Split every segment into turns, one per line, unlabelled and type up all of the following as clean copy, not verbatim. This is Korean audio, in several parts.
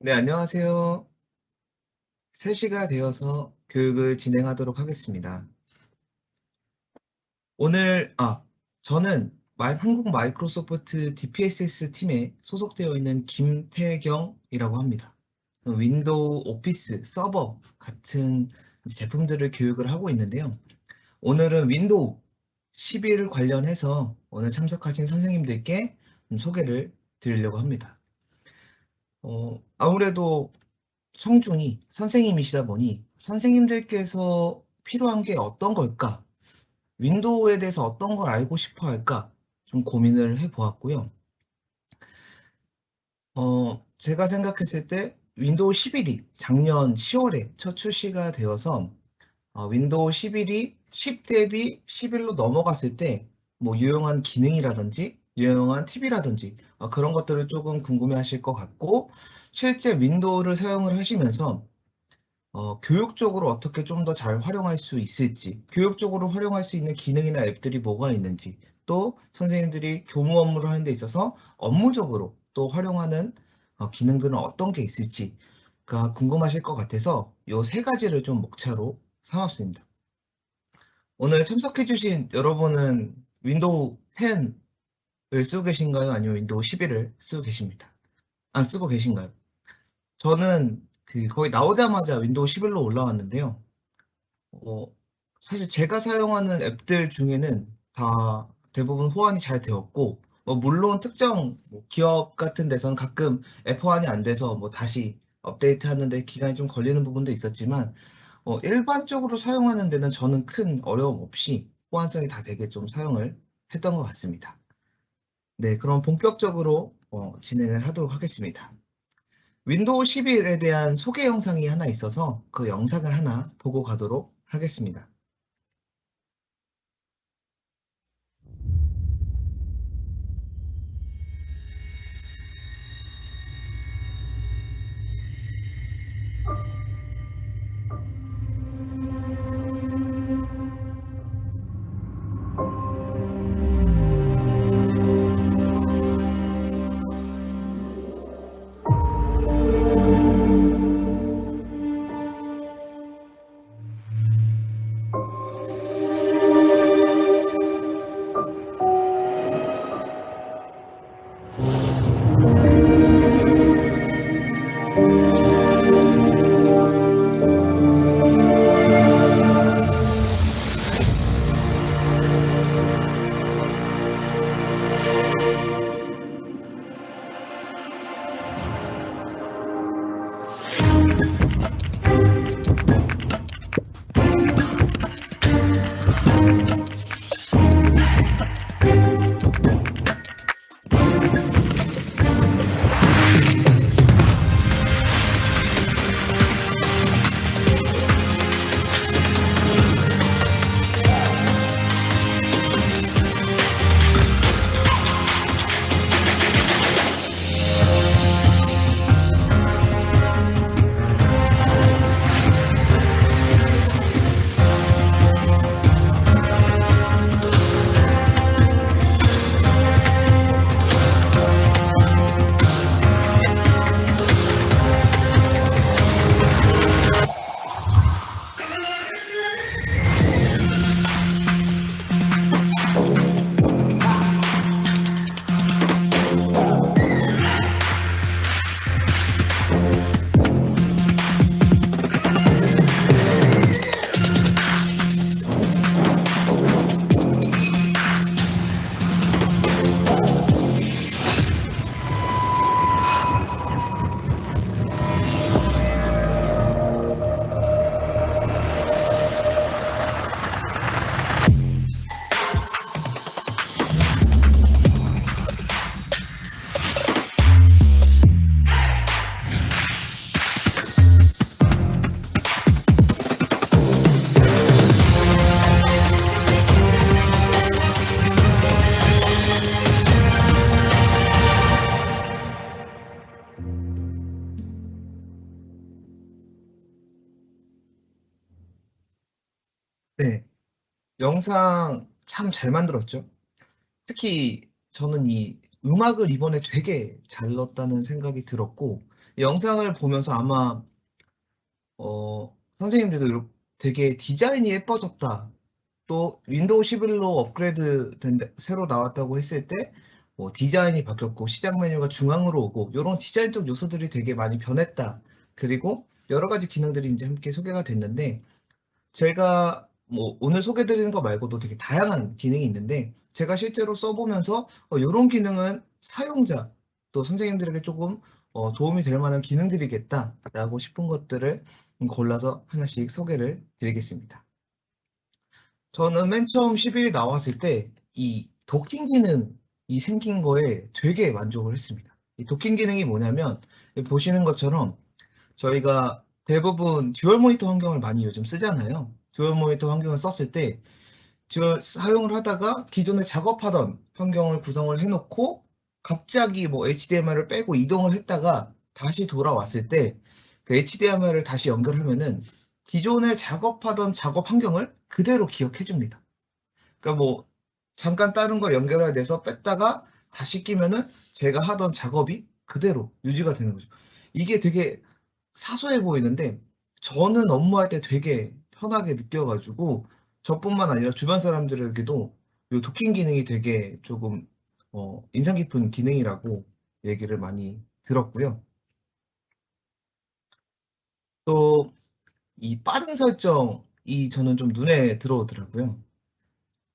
네, 안녕하세요. 3시가 되어서 교육을 진행하도록 하겠습니다. 오늘 저는 한국 마이크로소프트 DPSS 팀에 소속되어 있는 김태경이라고 합니다. 윈도우 오피스 서버 같은 제품들을 교육을 하고 있는데요. 오늘은 윈도우 11을 관련해서 오늘 참석하신 선생님들께 소개를 드리려고 합니다. 아무래도 청중이 선생님이시다 보니 선생님들께서 필요한 게 어떤 걸까? 윈도우에 대해서 어떤 걸 알고 싶어 할까? 좀 고민을 해 보았고요. 제가 생각했을 때 윈도우 11이 작년 10월에 첫 출시가 되어서 윈도우 11이 10 대비 11로 넘어갔을 때 뭐 유용한 기능이라든지 유용한 팁이라든지 그런 것들을 조금 궁금해하실 것 같고, 실제 윈도우를 사용을 하시면서 교육적으로 어떻게 좀 더 잘 활용할 수 있을지, 교육적으로 활용할 수 있는 기능이나 앱들이 뭐가 있는지, 또 선생님들이 교무 업무를 하는 데 있어서 업무적으로 또 활용하는 기능들은 어떤 게 있을지가 궁금하실 것 같아서 요 세 가지를 좀 목차로 삼았습니다. 오늘 참석해 주신 여러분은 윈도우 10을 쓰고 계신가요? 아니면 윈도우 11을 쓰고 계십니다? 쓰고 계신가요? 저는 거의 나오자마자 윈도우 11로 올라왔는데요. 어, 사실 제가 사용하는 앱들 중에는 다 대부분 호환이 잘 되었고, 물론 특정 기업 같은 데서는 가끔 앱 호환이 안 돼서 다시 업데이트 하는데 기간이 좀 걸리는 부분도 있었지만, 일반적으로 사용하는 데는 저는 큰 어려움 없이 호환성이 다 되게 좀 사용을 했던 것 같습니다. 네, 그럼 본격적으로 진행을 하도록 하겠습니다. 윈도우 11에 대한 소개 영상이 하나 있어서 그 영상을 하나 보고 가도록 하겠습니다. 네, 영상 참 잘 만들었죠. 특히 저는 이 음악을 이번에 되게 잘 넣었다는 생각이 들었고, 영상을 보면서 아마 선생님들도 되게 디자인이 예뻐졌다. 또 윈도우 11로 업그레이드 새로 나왔다고 했을 때 뭐 디자인이 바뀌었고 시작 메뉴가 중앙으로 오고 요런 디자인적 요소들이 되게 많이 변했다. 그리고 여러 가지 기능들이 인제 함께 소개가 됐는데 제가 뭐 오늘 소개 드리는 거 말고도 되게 다양한 기능이 있는데 제가 실제로 써 보면서 요런 기능은 사용자 또 선생님들에게 쪼금 도움이 될 만한 기능들이겠다라고 싶은 것들을 골라서 하나씩 소개를 드리겠습니다. 저는 맨 처음 11이 나왔을 때 이 도킹 기능이 생긴 거에 되게 만족을 했습니다. 이 도킹 기능이 뭐냐면 보시는 것처럼 저희가 대부분 듀얼 모니터 환경을 많이 요즘 쓰잖아요. 듀얼 모니터 환경을 썼을 때 사용을 하다가 기존에 작업하던 환경을 구성을 해 놓고 갑자기 뭐 HDMI를 빼고 이동을 했다가 다시 돌아왔을 때 그 HDMI를 다시 연결하면은 기존에 작업하던 작업 환경을 그대로 기억해 줍니다. 그러니까 뭐 잠깐 다른 걸 연결해야 돼서 뺐다가 다시 끼면은 제가 하던 작업이 그대로 유지가 되는 거죠. 이게 되게 사소해 보이는데 저는 업무할 때 되게 편하게 느껴 가지고 저뿐만 아니라 주변 사람들에게도 요 도킹 기능이 되게 조금 인상 깊은 기능이라고 얘기를 많이 들었고요. 또 이 빠른 설정이 저는 좀 눈에 들어오더라고요.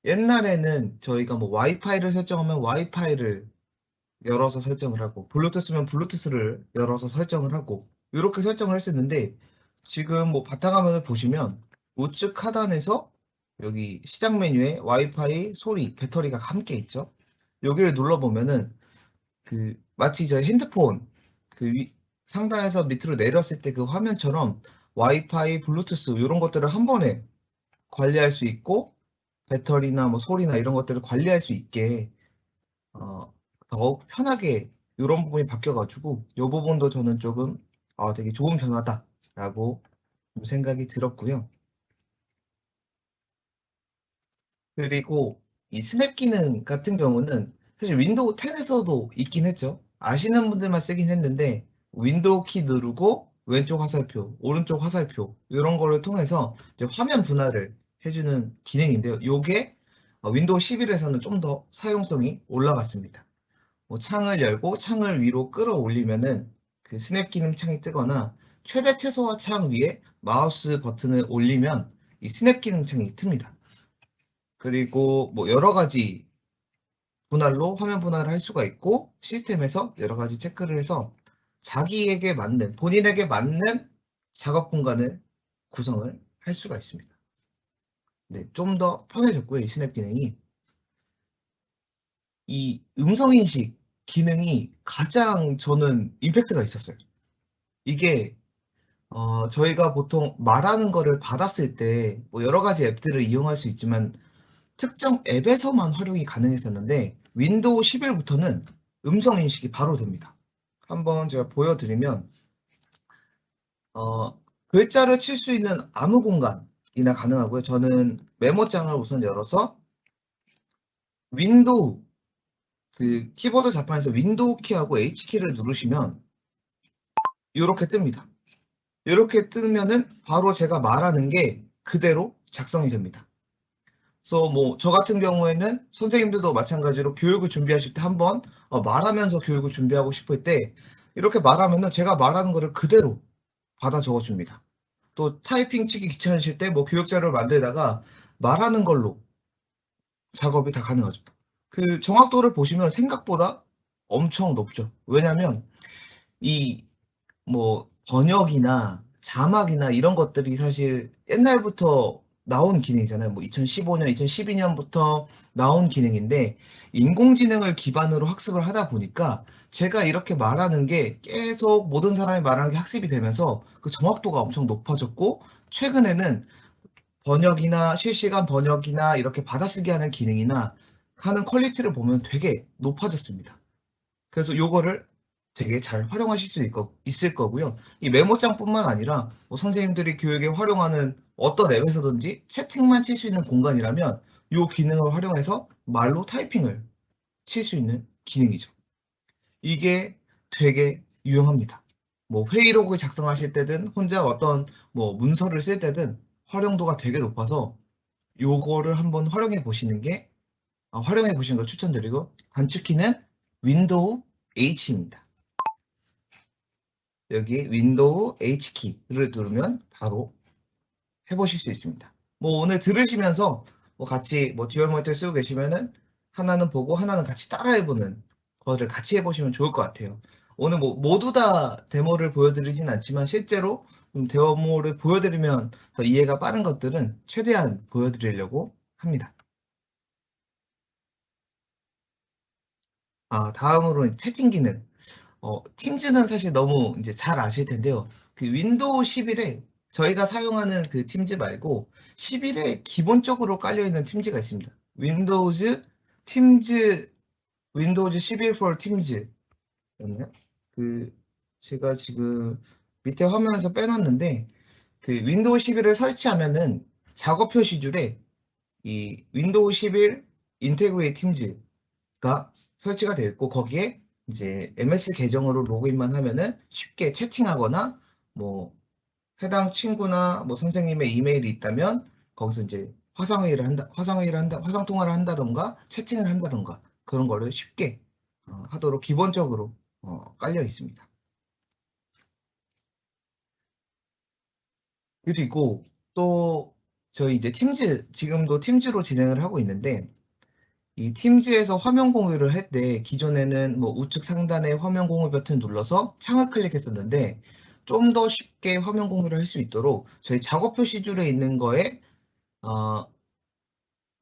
옛날에는 저희가 뭐 와이파이를 설정하면 와이파이를 열어서 설정을 하고 블루투스면 블루투스를 열어서 설정을 하고 요렇게 설정을 했었는데 지금 뭐 바탕화면을 보시면 우측 하단에서 여기 시작 메뉴에 와이파이, 소리, 배터리가 함께 있죠. 여기를 눌러 보면은 그 마치 저희 핸드폰 상단에서 밑으로 내렸을 때 그 화면처럼 와이파이, 블루투스 요런 것들을 한 번에 관리할 수 있고 배터리나 뭐 소리나 이런 것들을 관리할 수 있게 어 더욱 편하게 요런 부분이 바뀌어 가지고 요 부분도 저는 쪼금 '되게 좋은 변화다.'라고 좀 생각이 들었고요. 그리고 이 스냅 기능 같은 경우는 사실 윈도우 10 에서도 있긴 했죠. 아시는 분들만 쓰긴 했는데 윈도우 키 누르고 왼쪽 화살표, 오른쪽 화살표 요런 거를 통해서 이제 화면 분할을 해 주는 기능인데요. 요게 윈도우 11에서는 좀 더 사용성이 올라갔습니다. 뭐 창을 열고 창을 위로 끌어올리면은 그 스냅 기능 창이 뜨거나 최대 최소화 창 위에 마우스 버튼을 올리면 이 스냅 기능 창이 틉니다. 그리고 뭐 여러 가지 분할로 화면 분할을 할 수가 있고 시스템에서 여러 가지 체크를 해서 자기에게 맞는 본인에게 맞는 작업 공간을 구성을 할 수가 있습니다. 네, 좀 더 편해졌고요, 이 스냅 기능이. 이 음성 인식 기능이 가장 저는 임팩트가 있었어요. 이게 저희가 보통 말하는 거를 받았을 때 뭐 여러 가지 앱들을 이용할 수 있지만 특정 앱에서만 활용이 가능했었는데 윈도우 11부터는 음성 인식이 바로 됩니다. 한번 제가 보여드리면 글자를 칠 수 있는 아무 공간이나 가능하고요. 저는 메모장을 우선 열어서 윈도우 그 키보드 자판에서 윈도우 키하고 H키를 누르시면 요렇게 뜹니다. 요렇게 뜨면은 바로 제가 말하는 게 그대로 작성이 됩니다. 그래서 뭐 저 같은 경우에는 선생님들도 마찬가지로 교육을 준비하실 때 한번 말하면서 교육을 준비하고 싶을 때 이렇게 말하면은 제가 말하는 거를 그대로 받아 적어 줍니다. 또 타이핑 치기 귀찮으실 때 뭐 교육 자료를 만들다가 말하는 걸로 작업이 다 가능하죠. 그 정확도를 보시면 생각보다 엄청 높죠. 왜냐면 이 뭐 번역이나 자막이나 이런 것들이 사실 옛날부터 나온 기능이잖아요. 뭐 2015년, 2012년부터 나온 기능인데 인공지능을 기반으로 학습을 하다 보니까 제가 이렇게 말하는 게 계속 모든 사람이 말하는 게 학습이 되면서 그 정확도가 엄청 높아졌고 최근에는 번역이나 실시간 번역이나 이렇게 받아쓰기 하는 기능이나 하는 퀄리티를 보면 되게 높아졌습니다. 그래서 요거를 되게 잘 활용하실 수 있을 거고요. 이 메모장뿐만 아니라 뭐 선생님들이 교육에 활용하는 어떤 앱에서든지 채팅만 칠 수 있는 공간이라면 요 기능을 활용해서 말로 타이핑을 칠 수 있는 기능이죠. 이게 되게 유용합니다. 뭐 회의록을 작성하실 때든 혼자 어떤 뭐 문서를 쓸 때든 활용도가 되게 높아서 요거를 한번 활용해 보시는 걸 추천드리고, 단축키는 윈도우 H입니다. 여기 윈도우 H키를 누르면 바로 해보실 수 있습니다. 뭐 오늘 들으시면서 뭐 같이 뭐 듀얼 모니터 쓰고 계시면은 하나는 보고 하나는 같이 따라해보는 거를 같이 해보시면 좋을 것 같아요. 오늘 뭐 모두 다 데모를 보여드리진 않지만 실제로 좀 데모를 보여드리면 더 이해가 빠른 것들은 최대한 보여드리려고 합니다. 다음으로 채팅 기능. 팀즈는 사실 너무 이제 잘 아실 텐데요. 그 윈도우 11에 저희가 사용하는 그 팀즈 말고 11에 기본적으로 깔려 있는 팀즈가 있습니다. 팀즈, 윈도우즈 11 for 팀즈였나요? 그 제가 지금 밑에 화면에서 빼놨는데, 그 윈도우 11을 설치하면은 작업 표시줄에 이 윈도우 11 인테그레이트 팀즈가 설치가 되어 있고, 거기에 이제 MS 계정으로 로그인만 하면은 쉽게 채팅하거나 뭐 해당 친구나 뭐 선생님의 이메일이 있다면 거기서 이제 화상 통화를 한다던가 채팅을 한다던가 그런 거를 쉽게 하도록 기본적으로 깔려 있습니다. 그리고 또 저희 이제 지금도 팀즈로 진행을 하고 있는데, 이 팀즈에서 화면 공유를 할 때 기존에는 뭐 우측 상단에 화면 공유 버튼 눌러서 창을 클릭했었는데, 좀 더 쉽게 화면 공유를 할 수 있도록 저희 작업 표시줄에 있는 거에 어,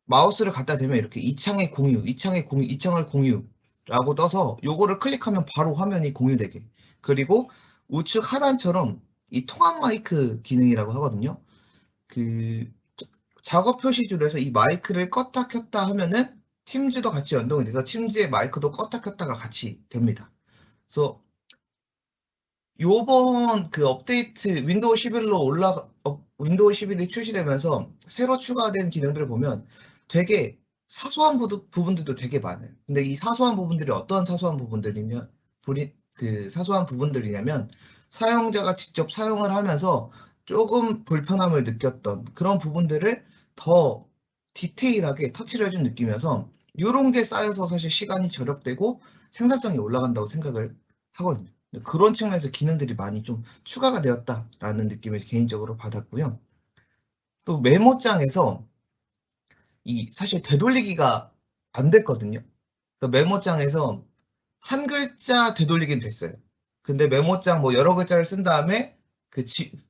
마우스를 갖다 대면 이렇게 이 창을 공유라고 떠서 요거를 클릭하면 바로 화면이 공유되게. 그리고 우측 하단처럼 이 통합 마이크 기능이라고 하거든요. 그 작업 표시줄에서 이 마이크를 껐다 켰다 하면은 팀즈도 같이 연동이 돼서 팀즈의 마이크도 껐다 켰다가 같이 됩니다. 그래서 요번 그 업데이트 윈도우 11이 출시되면서 새로 추가된 기능들을 보면 되게 사소한 부분들도 되게 많아요. 근데 이 사소한 부분들이 어떤 사소한 부분들이냐면, 사용자가 직접 사용을 하면서 조금 불편함을 느꼈던 그런 부분들을 더 디테일하게 터치를 해준 느낌이어서 이런 게 쌓여서 사실 시간이 절약되고 생산성이 올라간다고 생각을 하거든요. 그런 측면에서 기능들이 많이 좀 추가가 되었다라는 느낌을 개인적으로 받았고요. 또 메모장에서 사실 되돌리기가 안 됐거든요. 메모장에서 한 글자 되돌리기는 됐어요. 근데 메모장 뭐 여러 글자를 쓴 다음에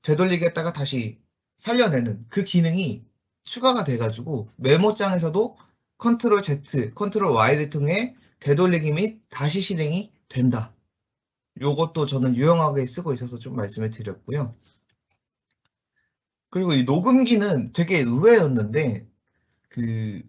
되돌리기했다가 다시 살려내는 그 기능이 추가가 돼가지고 메모장에서도 컨트롤 Z, 컨트롤 Y를 통해 되돌리기 및 다시 실행이 된다. 요것도 저는 유용하게 쓰고 있어서 좀 말씀을 드렸고요. 그리고 이 녹음기는 되게 의외였는데, 그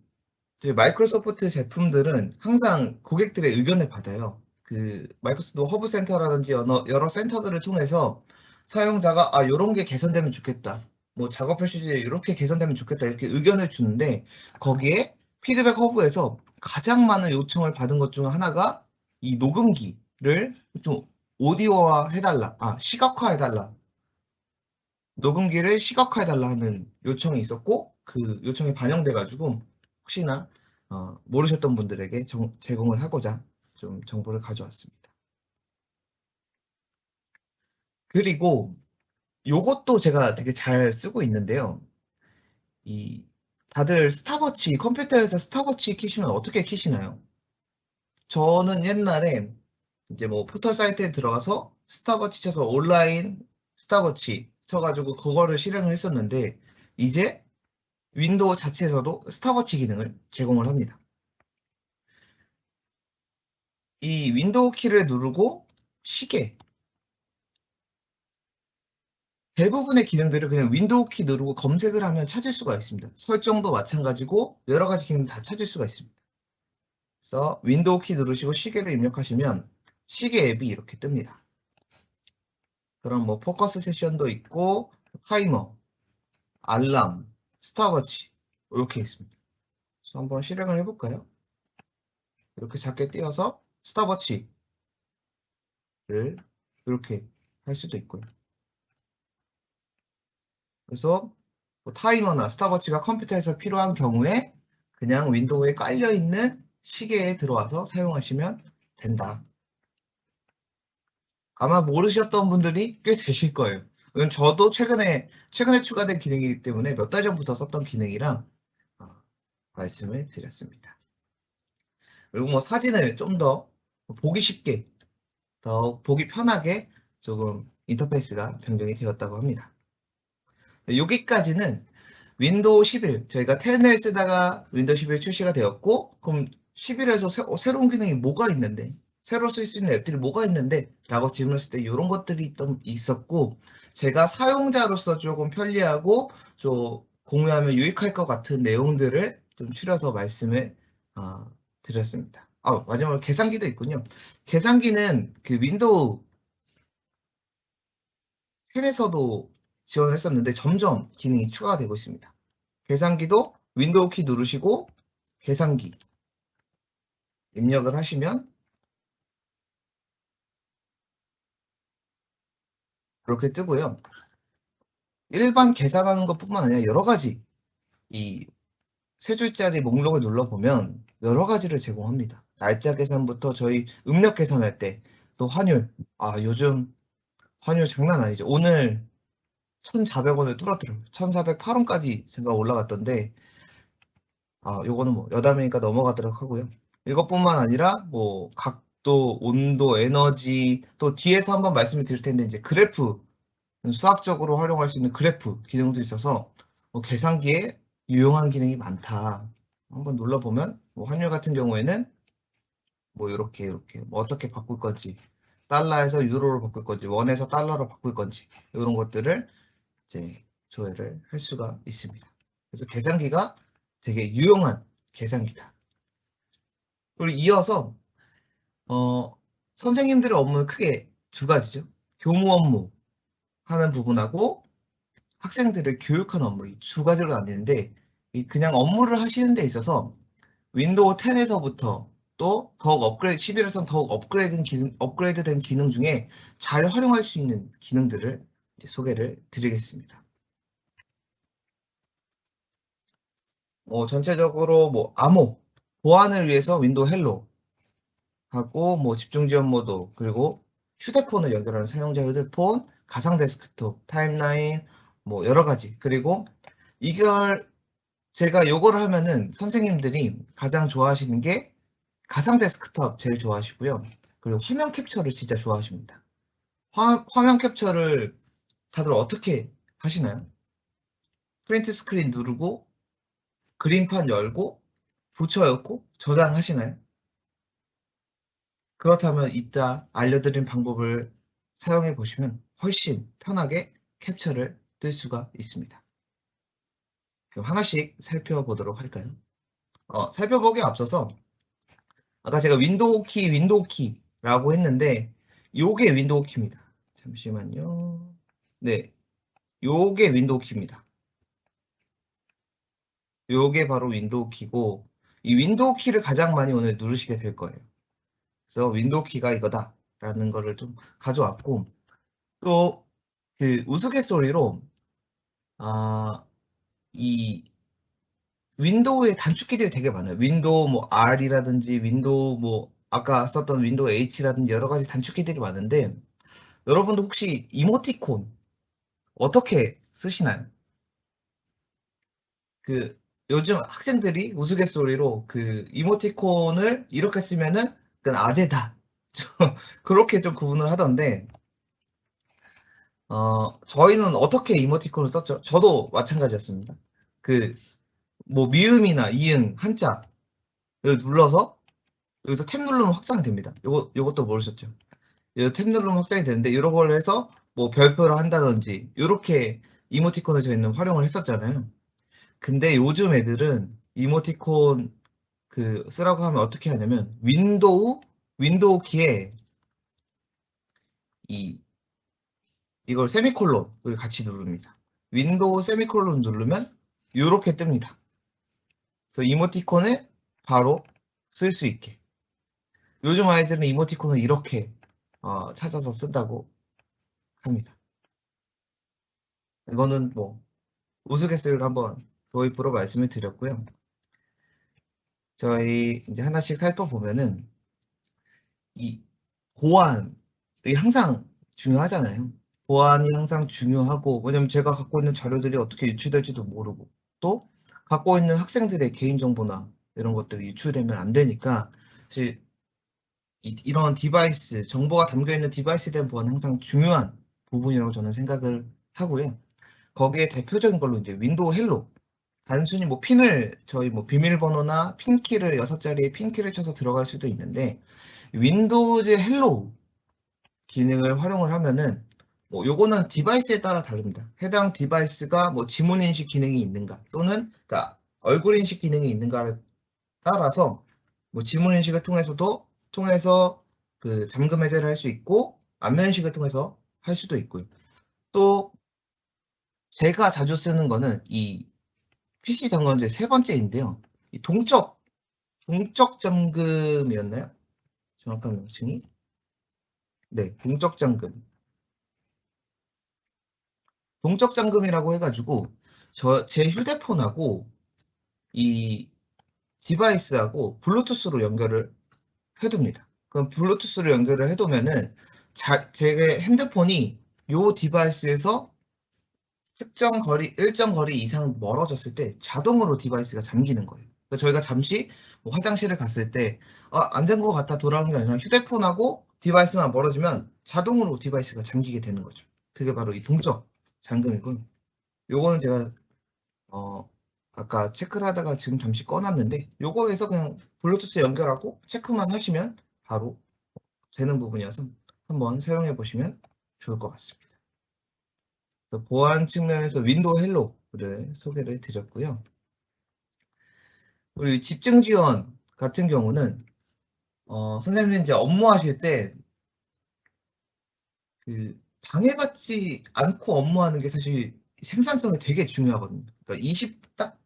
마이크로소프트 제품들은 항상 고객들의 의견을 받아요. 그 마이크로소프트 허브 센터라든지 여러 센터들을 통해서 사용자가 요런 게 개선되면 좋겠다, 뭐 작업 표시지 이렇게 개선되면 좋겠다, 이렇게 의견을 주는데, 거기에 피드백 허브에서 가장 많은 요청을 받은 것 중 하나가 이 녹음기를 좀 오디오화 해달라, 시각화해달라, 녹음기를 시각화해달라 하는 요청이 있었고, 그 요청이 반영돼가지고 혹시나 모르셨던 분들에게 제공을 하고자 좀 정보를 가져왔습니다. 그리고 요것도 제가 되게 잘 쓰고 있는데요. 다들 컴퓨터에서 스탑워치 키시면 어떻게 키시나요? 저는 옛날에 이제 뭐 포털 사이트에 들어가서 스탑워치 쳐서 온라인 스탑워치 쳐가지고 그거를 실행을 했었는데, 이제 윈도우 자체에서도 스탑워치 기능을 제공을 합니다. 이 윈도우 키를 누르고 시계, 대부분의 기능들을 그냥 윈도우 키 누르고 검색을 하면 찾을 수가 있습니다. 설정도 마찬가지고 여러 가지 기능 다 찾을 수가 있습니다. 그래서 윈도우 키 누르시고 시계를 입력하시면 시계 앱이 이렇게 뜹니다. 그럼 뭐 포커스 세션도 있고 타이머, 알람, 스탑워치 이렇게 있습니다. 그래서 한번 실행을 해볼까요? 이렇게 작게 띄워서 스탑워치를 이렇게 할 수도 있고요. 그래서 뭐 타이머나 스탑워치가 컴퓨터에서 필요한 경우에 그냥 윈도우에 깔려있는 시계에 들어와서 사용하시면 된다. 아마 모르셨던 분들이 꽤 되실 거예요. 왜냐면 저도 최근에 추가된 기능이기 때문에 몇 달 전부터 썼던 기능이라 말씀을 드렸습니다. 그리고 뭐 사진을 좀 더 보기 쉽게, 더 보기 편하게 조금 인터페이스가 변경이 되었다고 합니다. 여기까지는 윈도우 11, 저희가 10을 쓰다가 윈도우 11 출시가 되었고, 그럼 11에서 새로운 기능이 뭐가 있는데, 새로 쓸 수 있는 앱들이 뭐가 있는데 라고 질문했을 때 이런 것들이 있었고, 제가 사용자로서 조금 편리하고 좀 공유하면 유익할 것 같은 내용들을 좀 추려서 말씀을 드렸습니다. 마지막으로 계산기도 있군요. 계산기는 그 윈도우 10에서도 지원을 했었는데 점점 기능이 추가가 되고 있습니다. 계산기도 윈도우 키 누르시고 계산기 입력을 하시면 이렇게 뜨고요. 일반 계산하는 것뿐만 아니라 여러 가지 이 세 줄짜리 목록을 눌러보면 여러 가지를 제공합니다. 날짜 계산부터 저희 음력 계산할 때 또 환율, 요즘 환율 장난 아니죠. 오늘 1,400원을 뚫어뜨려요. 1,408원까지 제가 올라갔던데 요거는 뭐 여담이니까 넘어가도록 하고요. 이것뿐만 아니라 뭐 각도, 온도, 에너지, 또 뒤에서 한번 말씀을 드릴 텐데 이제 그래프, 수학적으로 활용할 수 있는 그래프 기능도 있어서 뭐 계산기에 유용한 기능이 많다. 한번 눌러보면 뭐 환율 같은 경우에는 뭐 이렇게 뭐 어떻게 바꿀 건지, 달러에서 유로로 바꿀 건지, 원에서 달러로 바꿀 건지 이런 것들을 이제 조회를 할 수가 있습니다. 그래서 계산기가 되게 유용한 계산기다. 그리고 이어서 선생님들의 업무는 크게 두 가지죠. 교무 업무 하는 부분하고 학생들을 교육하는 업무, 이 두 가지로 나뉘는데 그냥 업무를 하시는 데 있어서 윈도우 10에서부터 또 더욱 11에서는 더욱 업그레이드된 기능 중에 잘 활용할 수 있는 기능들을 이제 소개를 드리겠습니다. 전체적으로 뭐 암호, 보안을 위해서 윈도우 헬로 하고 뭐 집중 지원 모드, 그리고 휴대폰을 연결하는 사용자 휴대폰, 가상 데스크톱, 타임라인, 뭐 여러 가지. 그리고 제가 요거를 하면은 선생님들이 가장 좋아하시는 게 가상 데스크톱 제일 좋아하시고요. 그리고 화면 캡처를 진짜 좋아하십니다. 화면 캡처를 다들 어떻게 하시나요? 프린트 스크린 누르고 그림판 열고 붙여넣고 저장하시나요? 그렇다면 이따 알려드린 방법을 사용해 보시면 훨씬 편하게 캡처를 뜰 수가 있습니다. 그럼 하나씩 살펴보도록 할까요? 살펴보기에 앞서서 아까 제가 윈도우 키라고 했는데 요게 윈도우 키입니다. 잠시만요. 네, 요게 윈도우 키입니다. 요게 바로 윈도우 키고 이 윈도우 키를 가장 많이 오늘 누르시게 될 거예요. 그래서 윈도우 키가 이거다 라는 거를 좀 가져왔고 또 그 우스갯소리로 이 윈도우의 단축키들이 되게 많아요. 윈도우 뭐 R이라든지 윈도우 뭐 아까 썼던 윈도우 H라든지 여러 가지 단축키들이 많은데 여러분도 혹시 이모티콘 어떻게 쓰시나요? 그 요즘 학생들이 우스갯소리로 그 이모티콘을 이렇게 쓰면은 그건 아재다. 그렇게 좀 구분을 하던데 저희는 어떻게 이모티콘을 썼죠? 저도 마찬가지였습니다. 그 뭐 미음이나 이응 한자를 눌러서 여기서 탭 누르면 확장이 됩니다. 요것도 모르셨죠? 탭 누르면 확장이 되는데 이런 걸 해서 뭐 별표를 한다든지 이렇게 이모티콘을 저희는 활용을 했었잖아요. 근데 요즘 애들은 이모티콘 쓰라고 하면 어떻게 하냐면 윈도우 키에 이걸 세미콜론을 같이 누릅니다. 윈도우 세미콜론 누르면 이렇게 뜹니다. 그래서 이모티콘을 바로 쓸 수 있게. 요즘 아이들은 이모티콘을 이렇게 찾아서 쓴다고 합니다. 이거는 뭐 우스갯소리로 한번 도입부로 말씀을 드렸고요. 저희 이제 하나씩 살펴보면은 이 보안이 항상 중요하잖아요. 보안이 항상 중요하고, 왜냐면 제가 갖고 있는 자료들이 어떻게 유출될지도 모르고, 또 갖고 있는 학생들의 개인정보나 이런 것들이 유출되면 안 되니까, 사실 이런 디바이스, 정보가 담겨있는 디바이스에 대한 보안은 항상 중요한 부분이라고 저는 생각을 하고요. 거기에 대표적인 걸로 이제 윈도우 헬로, 단순히 뭐 핀을 저희 뭐 비밀번호나 핀키를 6자리의 핀키를 쳐서 들어갈 수도 있는데, 윈도우즈 헬로우 기능을 활용을 하면은 뭐 요거는 디바이스에 따라 다릅니다. 해당 디바이스가 뭐 지문 인식 기능이 있는가, 또는 그러니까 얼굴 인식 기능이 있는가에 따라서 뭐 지문 인식을 통해서 그 잠금 해제를 할 수 있고, 안면 인식을 통해서 할 수도 있고요. 또 제가 자주 쓰는 거는 이 PC 잠금제 세 번째인데요. 이 동적 잠금이었나요? 정확한 명칭이? 네, 동적 잠금. 동적 잠금이라고 해가지고 제 휴대폰하고 이 디바이스하고 블루투스로 연결을 해둡니다. 그럼 블루투스로 연결을 해두면은 제 핸드폰이 요 디바이스에서 일정 거리 이상 멀어졌을 때 자동으로 디바이스가 잠기는 거예요. 그러니까 저희가 잠시 뭐 화장실을 갔을 때 안 잠근 것 같다 돌아오는 게 아니라 휴대폰하고 디바이스만 멀어지면 자동으로 디바이스가 잠기게 되는 거죠. 그게 바로 이 동적 잠금이고요. 요거는 제가 아까 체크를 하다가 지금 잠시 꺼놨는데, 요거에서 그냥 블루투스 연결하고 체크만 하시면 바로 되는 부분이어서 한번 사용해 보시면 좋을 것 같습니다. 그래서 보안 측면에서 윈도우 헬로를 소개를 드렸고요. 그리고 집중 지원 같은 경우는 선생님이 이제 업무하실 때 방해받지 않고 업무하는 게 사실 생산성이 되게 중요하거든요. 그러니까 딱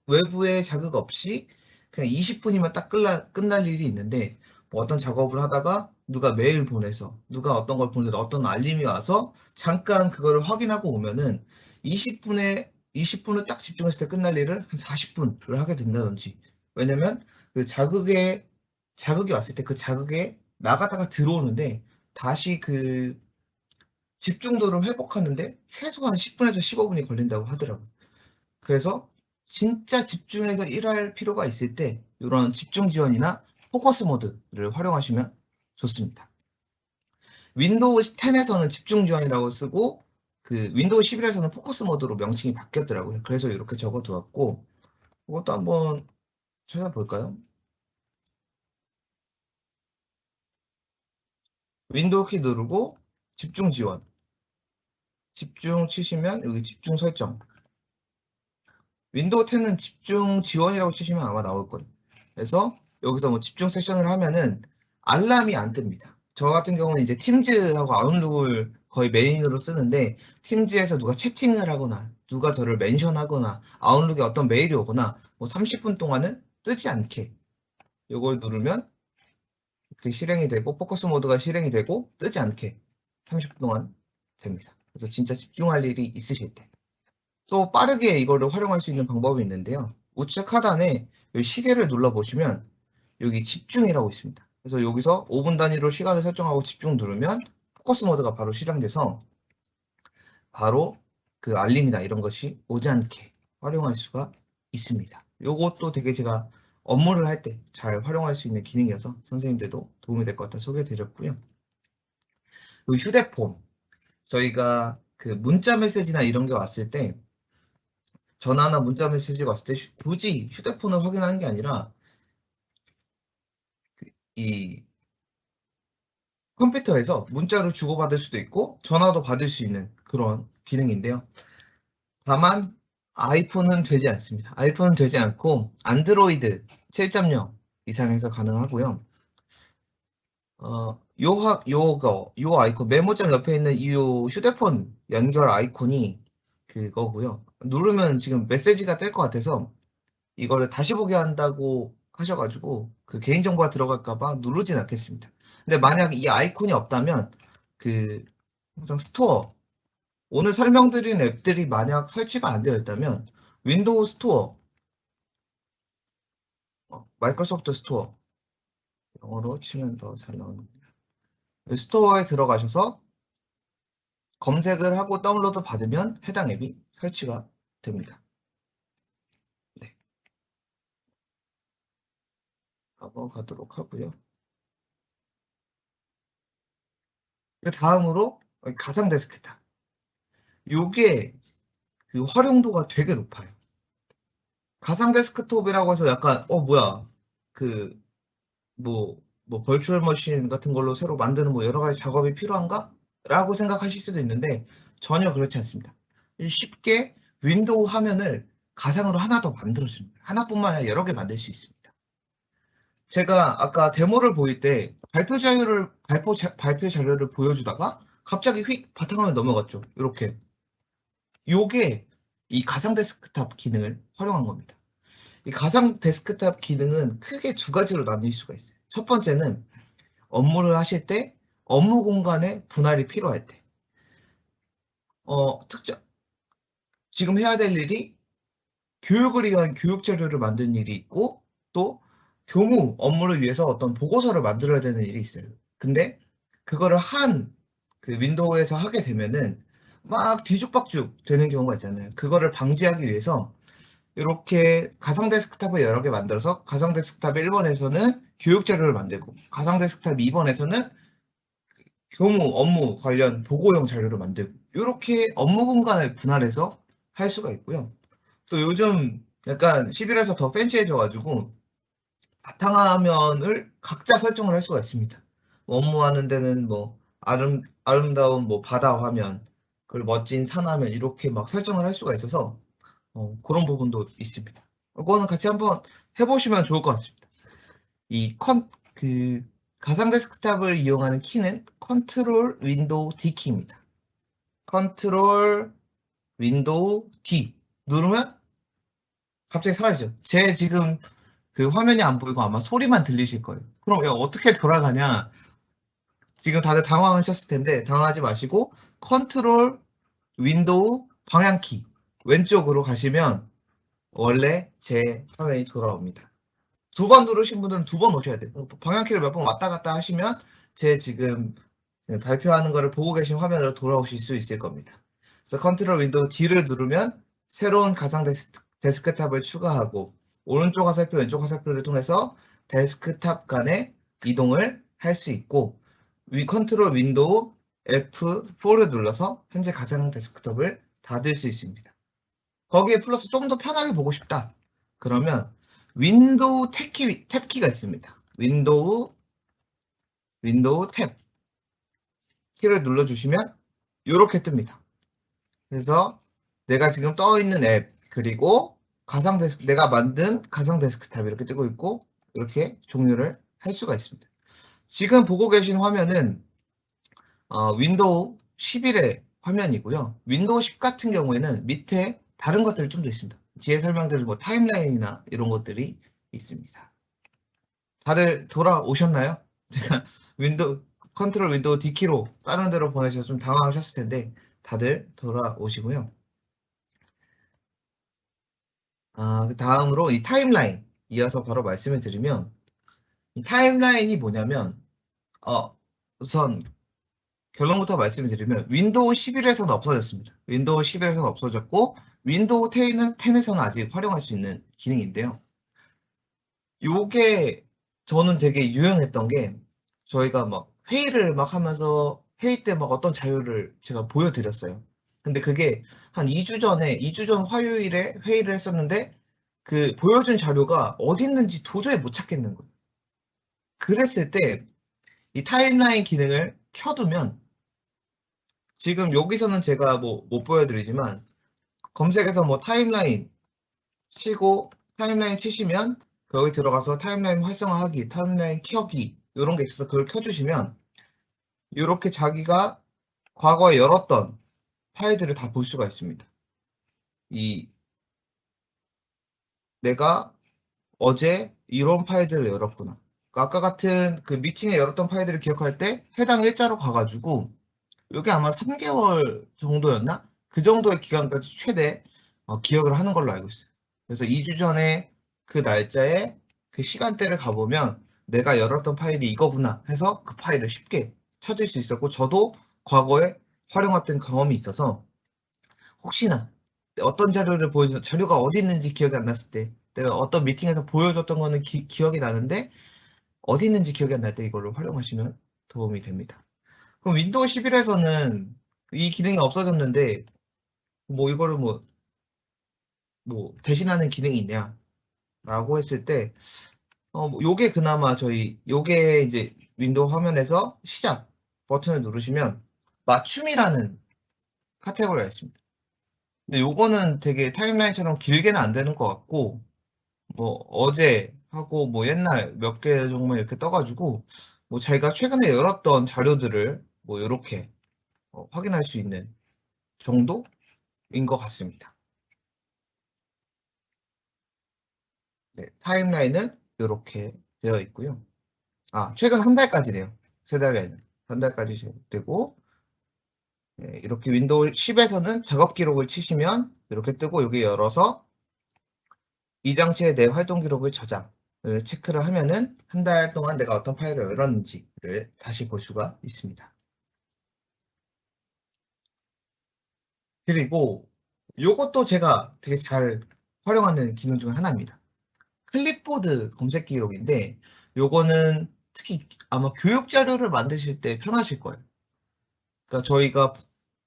외부의 자극 없이 그냥 20분이면 딱 끝날 일이 있는데, 뭐 어떤 작업을 하다가 누가 메일 보내서, 누가 어떤 걸 보내서 어떤 알림이 와서 잠깐 그거를 확인하고 오면은 20분을 딱 집중했을 때 끝날 일을 한 40분을 하게 된다든지. 왜냐면 그 자극이 왔을 때 그 자극에 나가다가 들어오는데 다시 그 집중도를 회복하는데 최소한 10분에서 15분이 걸린다고 하더라고요. 그래서 진짜 집중해서 일할 필요가 있을 때 이런 집중 지원이나 포커스 모드를 활용하시면 좋습니다. 윈도우 10에서는 집중 지원이라고 쓰고 그 윈도우 11에서는 포커스 모드로 명칭이 바뀌었더라고요. 그래서 이렇게 적어두었고, 이것도 한번 찾아볼까요? 윈도우 키 누르고 집중 지원, 집중 치시면 여기 집중 설정, 윈도우 10은 집중 지원이라고 치시면 아마 나올 거예요. 그래서 여기서 뭐 집중 세션을 하면은 알람이 안 뜹니다. 저 같은 경우는 이제 팀즈하고 아웃룩을 거의 메인으로 쓰는데, 팀즈에서 누가 채팅을 하거나 누가 저를 멘션하거나 아웃룩에 어떤 메일이 오거나 뭐 30분 동안은 뜨지 않게 이걸 누르면 이렇게 실행이 되고, 포커스 모드가 실행이 되고 뜨지 않게 30분 동안 됩니다. 그래서 진짜 집중할 일이 있으실 때. 또 빠르게 이거를 활용할 수 있는 방법이 있는데요. 우측 하단에 여기 시계를 눌러보시면 여기 집중이라고 있습니다. 그래서 여기서 5분 단위로 시간을 설정하고 집중 누르면 포커스 모드가 바로 실행돼서 바로 그 알림이나 이런 것이 오지 않게 활용할 수가 있습니다. 요것도 되게 제가 업무를 할 때 잘 활용할 수 있는 기능이어서 선생님들도 도움이 될 것 같아 소개해드렸고요. 휴대폰, 저희가 그 문자 메시지나 이런 게 왔을 때, 전화나 문자 메시지가 왔을 때 굳이 휴대폰을 확인하는 게 아니라 이 컴퓨터에서 문자를 주고받을 수도 있고 전화도 받을 수 있는 그런 기능인데요. 다만 아이폰은 되지 않습니다. 아이폰은 되지 않고 안드로이드 7.0 이상에서 가능하고요. 요 아이콘, 메모장 옆에 있는 이 휴대폰 연결 아이콘이 그거고요. 누르면 지금 메시지가 뜰 것 같아서 이거를 다시 보게 한다고 하셔가지고 그 개인정보가 들어갈까봐 누르진 않겠습니다. 근데 만약 이 아이콘이 없다면 그 항상 스토어, 오늘 설명드린 앱들이 만약 설치가 안 되어 있다면 윈도우 스토어, 마이크로소프트 스토어, 영어로 치면 더 잘 나오는데 스토어에 들어가셔서 검색을 하고 다운로드 받으면 해당 앱이 설치가 됩니다. 네. 넘어가도록 하고요. 그 다음으로 가상 데스크탑. 요게 그 활용도가 되게 높아요. 가상 데스크톱이라고 해서 약간 뭐야 그 뭐 벌추얼 머신 같은 걸로 새로 만드는 뭐 여러 가지 작업이 필요한가? 라고 생각하실 수도 있는데 전혀 그렇지 않습니다. 쉽게 윈도우 화면을 가상으로 하나 더 만들어줍니다. 하나뿐만 아니라 여러 개 만들 수 있습니다. 제가 아까 데모를 보일 때 발표 자료를 보여주다가 갑자기 휙 바탕화면 넘어갔죠. 이렇게. 요게 이 가상 데스크탑 기능을 활용한 겁니다. 이 가상 데스크탑 기능은 크게 두 가지로 나뉠 수가 있어요. 첫 번째는 업무를 하실 때 업무 공간의 분할이 필요할 때 지금 해야 될 일이 교육을 위한 교육 자료를 만드는 일이 있고 또 교무 업무를 위해서 어떤 보고서를 만들어야 되는 일이 있어요. 근데 그거를 그 윈도우에서 하게 되면은 막 뒤죽박죽 되는 경우가 있잖아요. 그거를 방지하기 위해서 이렇게 가상 데스크탑을 여러 개 만들어서 가상 데스크탑 1번에서는 교육 자료를 만들고 가상 데스크탑 2번에서는 교무, 업무 관련 보고용 자료를 만들고 이렇게 업무 공간을 분할해서 할 수가 있고요. 또 요즘 약간 11에서 더 팬시해져가지고 바탕화면을 각자 설정을 할 수가 있습니다. 업무하는 데는 뭐 아름다운 뭐 바다 화면, 그리고 멋진 산 화면 이렇게 막 설정을 할 수가 있어서 그런 부분도 있습니다. 그거는 같이 한번 해보시면 좋을 것 같습니다. 그 가상 데스크탑을 이용하는 키는 컨트롤 윈도우 D 키입니다. 컨트롤 윈도우 D 누르면 갑자기 사라지죠. 제 지금 그 화면이 안 보이고 아마 소리만 들리실 거예요. 그럼 어떻게 돌아가냐? 지금 다들 당황하셨을 텐데 당황하지 마시고 컨트롤 윈도우 방향키 왼쪽으로 가시면 원래 제 화면이 돌아옵니다. 두 번 누르신 분들은 두 번 오셔야 돼요. 방향키를 몇 번 왔다 갔다 하시면 제 지금 발표하는 거를 보고 계신 화면으로 돌아오실 수 있을 겁니다. 그래서 컨트롤 윈도우 D를 누르면 새로운 가상 데스크탑을 추가하고 오른쪽 화살표, 왼쪽 화살표를 통해서 데스크탑 간의 이동을 할 수 있고 컨트롤 윈도우 F4를 눌러서 현재 가상 데스크탑을 닫을 수 있습니다. 거기에 플러스 좀 더 편하게 보고 싶다. 그러면 윈도우 탭키가 있습니다. 윈도우 탭 키를 눌러주시면 이렇게 뜹니다. 그래서 내가 지금 떠 있는 앱 그리고 내가 만든 가상 데스크탑 이렇게 뜨고 있고 이렇게 종료를 할 수가 있습니다. 지금 보고 계신 화면은 윈도우 11의 화면이고요. 윈도우 10 같은 경우에는 밑에 다른 것들이 좀 더 있습니다. 뒤에 설명드릴 뭐 타임라인이나 이런 것들이 있습니다. 다들 돌아오셨나요? 제가 컨트롤 윈도우 D키로 다른 데로 보내셔서 좀 당황하셨을 텐데 다들 돌아오시고요. 그 다음으로 이 타임라인 이어서 바로 말씀을 드리면 이 타임라인이 뭐냐면 우선 결론부터 말씀을 드리면 윈도우 11에서는 없어졌습니다. 윈도우 11에서는 없어졌고 윈도우 10에서는 아직 활용할 수 있는 기능인데요. 요게 저는 되게 유용했던 게 저희가 막 회의를 막 하면서 회의 때 막 어떤 자료를 제가 보여드렸어요. 근데 그게 한 2주 전 화요일에 회의를 했었는데 그 보여준 자료가 어디 있는지 도저히 못 찾겠는 거예요. 그랬을 때 이 타임라인 기능을 켜두면 지금 여기서는 제가 뭐 못 보여드리지만 검색해서 뭐 타임라인 치고 타임라인 치시면 거기 들어가서 타임라인 활성화하기, 타임라인 켜기 이런 게 있어서 그걸 켜주시면 이렇게 자기가 과거에 열었던 파일들을 다 볼 수가 있습니다. 내가 어제 이런 파일들을 열었구나. 아까 같은 그 미팅에 열었던 파일들을 기억할 때 해당 일자로 가가지고 요게 아마 3개월 정도였나? 그 정도의 기간까지 최대 기억을 하는 걸로 알고 있어요. 그래서 2주 전에 그 날짜에 그 시간대를 가보면 '내가 열었던 파일이 이거구나.' 해서 그 파일을 쉽게 찾을 수 있었고, 저도 과거에 활용했던 경험이 있어서 혹시나 어떤 자료를 보여줘 자료가 어디 있는지 기억이 안 났을 때, 내가 어떤 미팅에서 보여줬던 거는 기억이 나는데 어디 있는지 기억이 안 날 때 이거를 활용하시면 도움이 됩니다. 그럼 윈도우 11에서는 이 기능이 없어졌는데 뭐 이거를 뭐 대신하는 기능이 있냐라고 했을 때, 뭐 요게 그나마 요게 이제 윈도우 화면에서 시작 버튼을 누르시면 맞춤이라는 카테고리가 있습니다. 근데 요거는 되게 타임라인처럼 길게는 안 되는 것 같고, 뭐 어제 하고 뭐 옛날 몇 개 정도 이렇게 떠 가지고 뭐 자기가 최근에 열었던 자료들을 뭐 요렇게 확인할 수 있는 정도인 것 같습니다. 네, 타임라인은 요렇게 되어 있고요. 최근 한 달까지네요. 3달이 아니라 한 달까지 되고, 네, 이렇게 윈도우 10에서는 작업 기록을 치시면 이렇게 뜨고, 여기 열어서 이 장치의 내 활동 기록을 저장을 체크를 하면은 한 달 동안 내가 어떤 파일을 열었는지를 다시 볼 수가 있습니다. 그리고 요것도 제가 되게 잘 활용하는 기능 중 하나입니다. 클립보드 검색 기록인데, 요거는 특히 아마 교육 자료를 만드실 때 편하실 거예요. 그러니까 저희가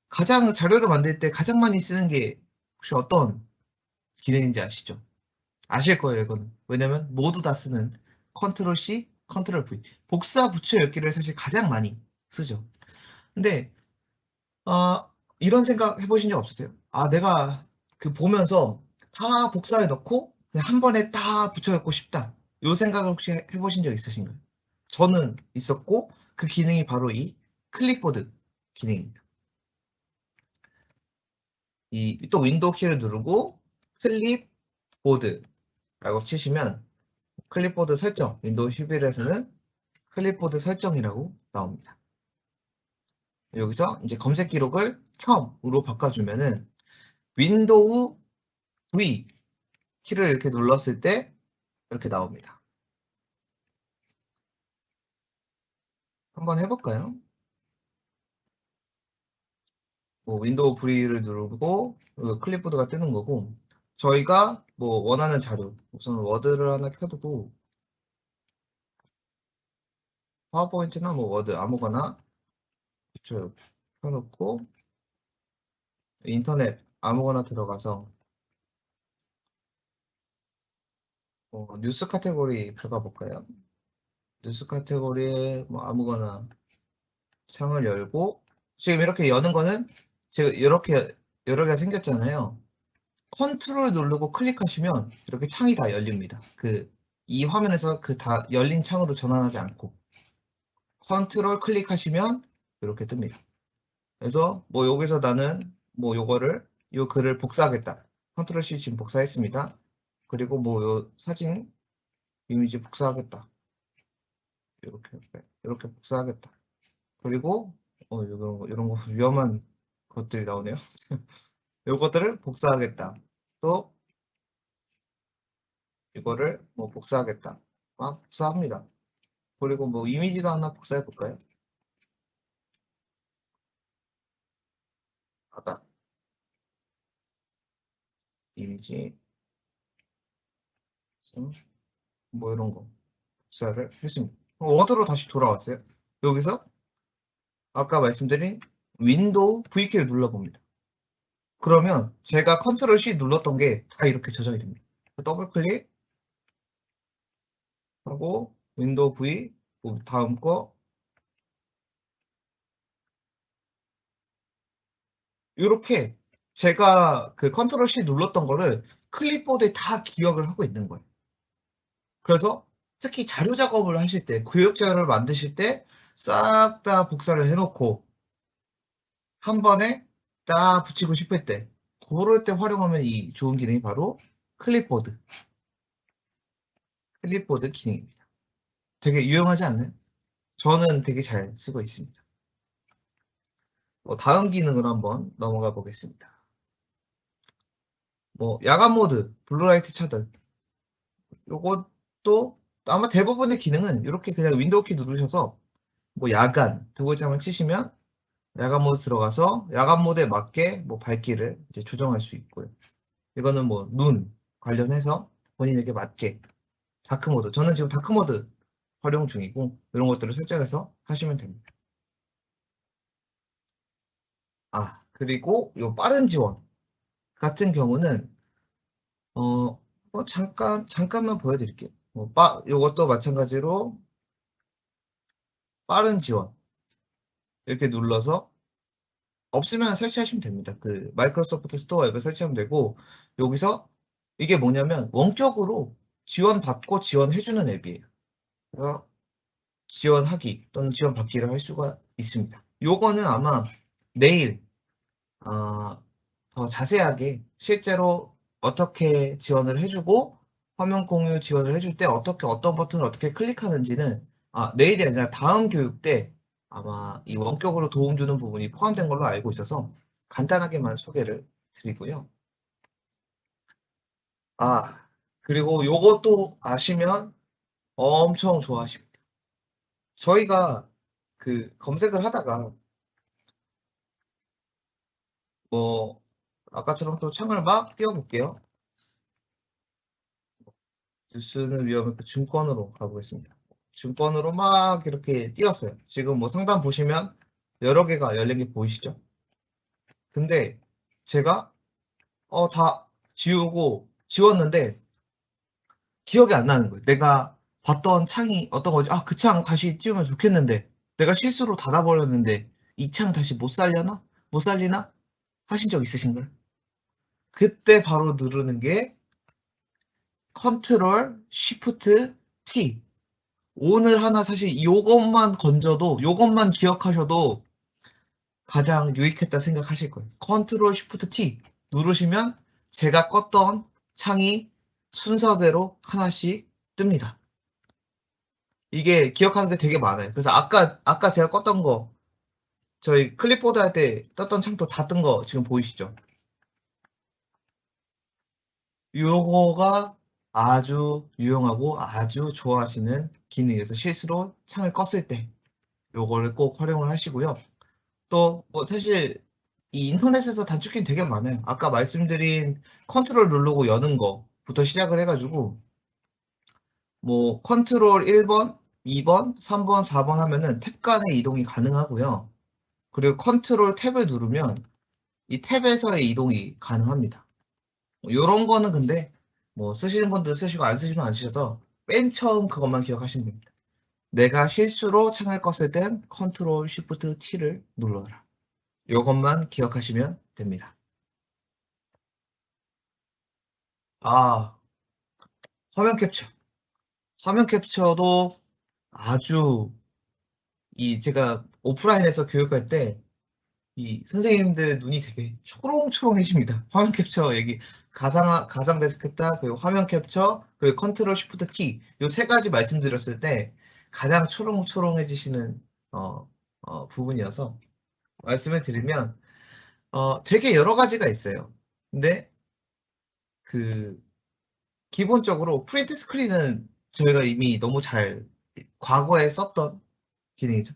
가장 자료를 만들 때 가장 많이 쓰는 게 혹시 어떤 기능인지 아시죠? 아실 거예요, 이거는. 왜냐면 모두 다 쓰는 컨트롤 C, 컨트롤 V. 복사 붙여 엮기를 사실 가장 많이 쓰죠. 근데 아, 이런 생각 해보신 적 없으세요? 내가 그 보면서 다 복사해 넣고 그냥 한 번에 다 붙여 엮고 싶다. 요 생각을 혹시 해보신 적 있으신가요? 저는 있었고, 그 기능이 바로 이 클립보드 기능입니다. 또 윈도우 키를 누르고 클립보드라고 치시면 클립보드 설정, 윈도우 11에서는 클립보드 설정이라고 나옵니다. 여기서 이제 검색 기록을 첨으로 바꿔주면은 윈도우 V 키를 이렇게 눌렀을 때 이렇게 나옵니다. 한번 해볼까요? 뭐 윈도우 V를 누르고 클립보드가 뜨는 거고, 저희가 뭐 원하는 자료, 우선 워드를 하나 켜두고, 파워포인트나 뭐 워드 아무거나 켜놓고 인터넷 아무거나 들어가서 뉴스 카테고리 들어가 볼까요? 뉴스 카테고리에 뭐 아무거나 창을 열고, 지금 이렇게 여는 거는 제가 이렇게 여러 개가 생겼잖아요. 컨트롤 누르고 클릭하시면 이렇게 창이 다 열립니다. 이 화면에서 그 다 열린 창으로 전환하지 않고 컨트롤 클릭하시면 이렇게 뜹니다. 그래서 뭐 여기서 나는 뭐 요 글을 복사하겠다. 컨트롤 C 지금 복사했습니다. 그리고 뭐 요 사진 이미지 복사하겠다. 이렇게 복사하겠다. 그리고 이런 거 위험한 것들이 나오네요. 요것들을 복사하겠다. 또 이거를 뭐 복사하겠다. 복사합니다. 그리고 뭐 이미지도 하나 복사해 볼까요? 바다 이미지 뭐 이런 거 복사를 했습니다. 워드로 다시 돌아왔어요. 여기서 아까 말씀드린 윈도우 V키를 눌러봅니다. 그러면 제가 컨트롤 C 눌렀던 게 다 이렇게 저장이 됩니다. 더블 클릭하고 윈도우 V, 다음 거 이렇게 제가 그 컨트롤 C 눌렀던 거를 클립보드에 다 기억을 하고 있는 거예요. 그래서 특히 자료 작업을 하실 때, 교육 자료를 만드실 때 싹 다 복사를 해놓고 한 번에 딱 붙이고 싶을 때, 그럴 때 활용하면 이 좋은 기능이 바로 클립보드 기능입니다. 되게 유용하지 않나요? 저는 되게 잘 쓰고 있습니다. 다음 기능으로 한번 넘어가 보겠습니다. 야간 모드, 블루라이트 차단. 요것도 아마 대부분의 기능은 이렇게 그냥 윈도우 키 누르셔서 야간 두 글자만 치시면 야간 모드 들어가서 야간 모드에 맞게 밝기를 이제 조정할 수 있고요. 이거는 눈 관련해서 본인에게 맞게 다크 모드. 저는 지금 다크 모드 활용 중이고 이런 것들을 설정해서 하시면 됩니다. 그리고 요 빠른 지원 같은 경우는 잠깐만 보여드릴게요. 요것도 마찬가지로 빠른 지원 이렇게 눌러서 없으면 설치하시면 됩니다. 그 마이크로소프트 스토어 앱에 설치하면 되고 여기서 이게 뭐냐면 원격으로 지원받고 지원해주는 앱이에요. 그래서 지원하기 또는 지원받기를 할 수가 있습니다. 요거는 아마 내일 더 자세하게 실제로 어떻게 지원을 해주고 화면 공유 지원을 해줄 때 어떤 버튼을 어떻게 클릭하는지는 내일이 아니라 다음 교육 때 아마 이 원격으로 도움 주는 부분이 포함된 걸로 알고 있어서 간단하게만 소개를 드리고요. 그리고 요것도 아시면 엄청 좋아하십니다. 저희가 그 검색을 하다가 아까처럼 또 창을 막 띄워볼게요. 뉴스는 위험했고 증권으로 가보겠습니다. 증권으로 막 이렇게 띄웠어요. 지금 상단 보시면 여러 개가 열린 게 보이시죠? 근데 제가 다 지우고 지웠는데 기억이 안 나는 거예요. 내가 봤던 창이 어떤 거지? 그 창 다시 띄우면 좋겠는데 내가 실수로 닫아버렸는데 이 창 다시 못 살려나? 못 살리나? 하신 적 있으신가요? 그때 바로 누르는 게 컨트롤 쉬프트 T. 오늘 하나 사실 요것만 건져도 요것만 기억하셔도 가장 유익했다 생각하실 거예요. 컨트롤 쉬프트 T 누르시면 제가 껐던 창이 순서대로 하나씩 뜹니다. 이게 기억하는 게 되게 많아요. 그래서 아까 제가 껐던 거 저희 클립보드 할 때 떴던 창도 다 뜬 거 지금 보이시죠? 요거가 아주 유용하고 아주 좋아하시는 기능이어서 실수로 창을 껐을 때 요거를 꼭 활용을 하시고요. 또 사실 이 인터넷에서 단축키는 되게 많아요. 아까 말씀드린 컨트롤 누르고 여는 거부터 시작을 해가지고 컨트롤 1번, 2번, 3번, 4번 하면은 탭 간의 이동이 가능하고요. 그리고 컨트롤 탭을 누르면 이 탭에서의 이동이 가능합니다. 요런 거는 근데 쓰시는 분들 쓰시고 안 쓰시면 안 쓰셔서 맨 처음 그것만 기억하시면 됩니다. 내가 실수로 창을 껐을 땐 컨트롤 쉬프트 T를 눌러라. 요것만 기억하시면 됩니다. 화면 캡처. 화면 캡처도 아주 제가 오프라인에서 교육할 때 이 선생님들 눈이 되게 초롱초롱해집니다. 화면 캡처 얘기 가상 데스크탑 그리고 화면 캡처 그리고 컨트롤 쉬프트 T 요 세 가지 말씀드렸을 때 가장 초롱초롱해지시는 부분이어서 말씀을 드리면 되게 여러 가지가 있어요. 근데 기본적으로 프린트 스크린은 저희가 이미 너무 잘 과거에 썼던 기능이죠.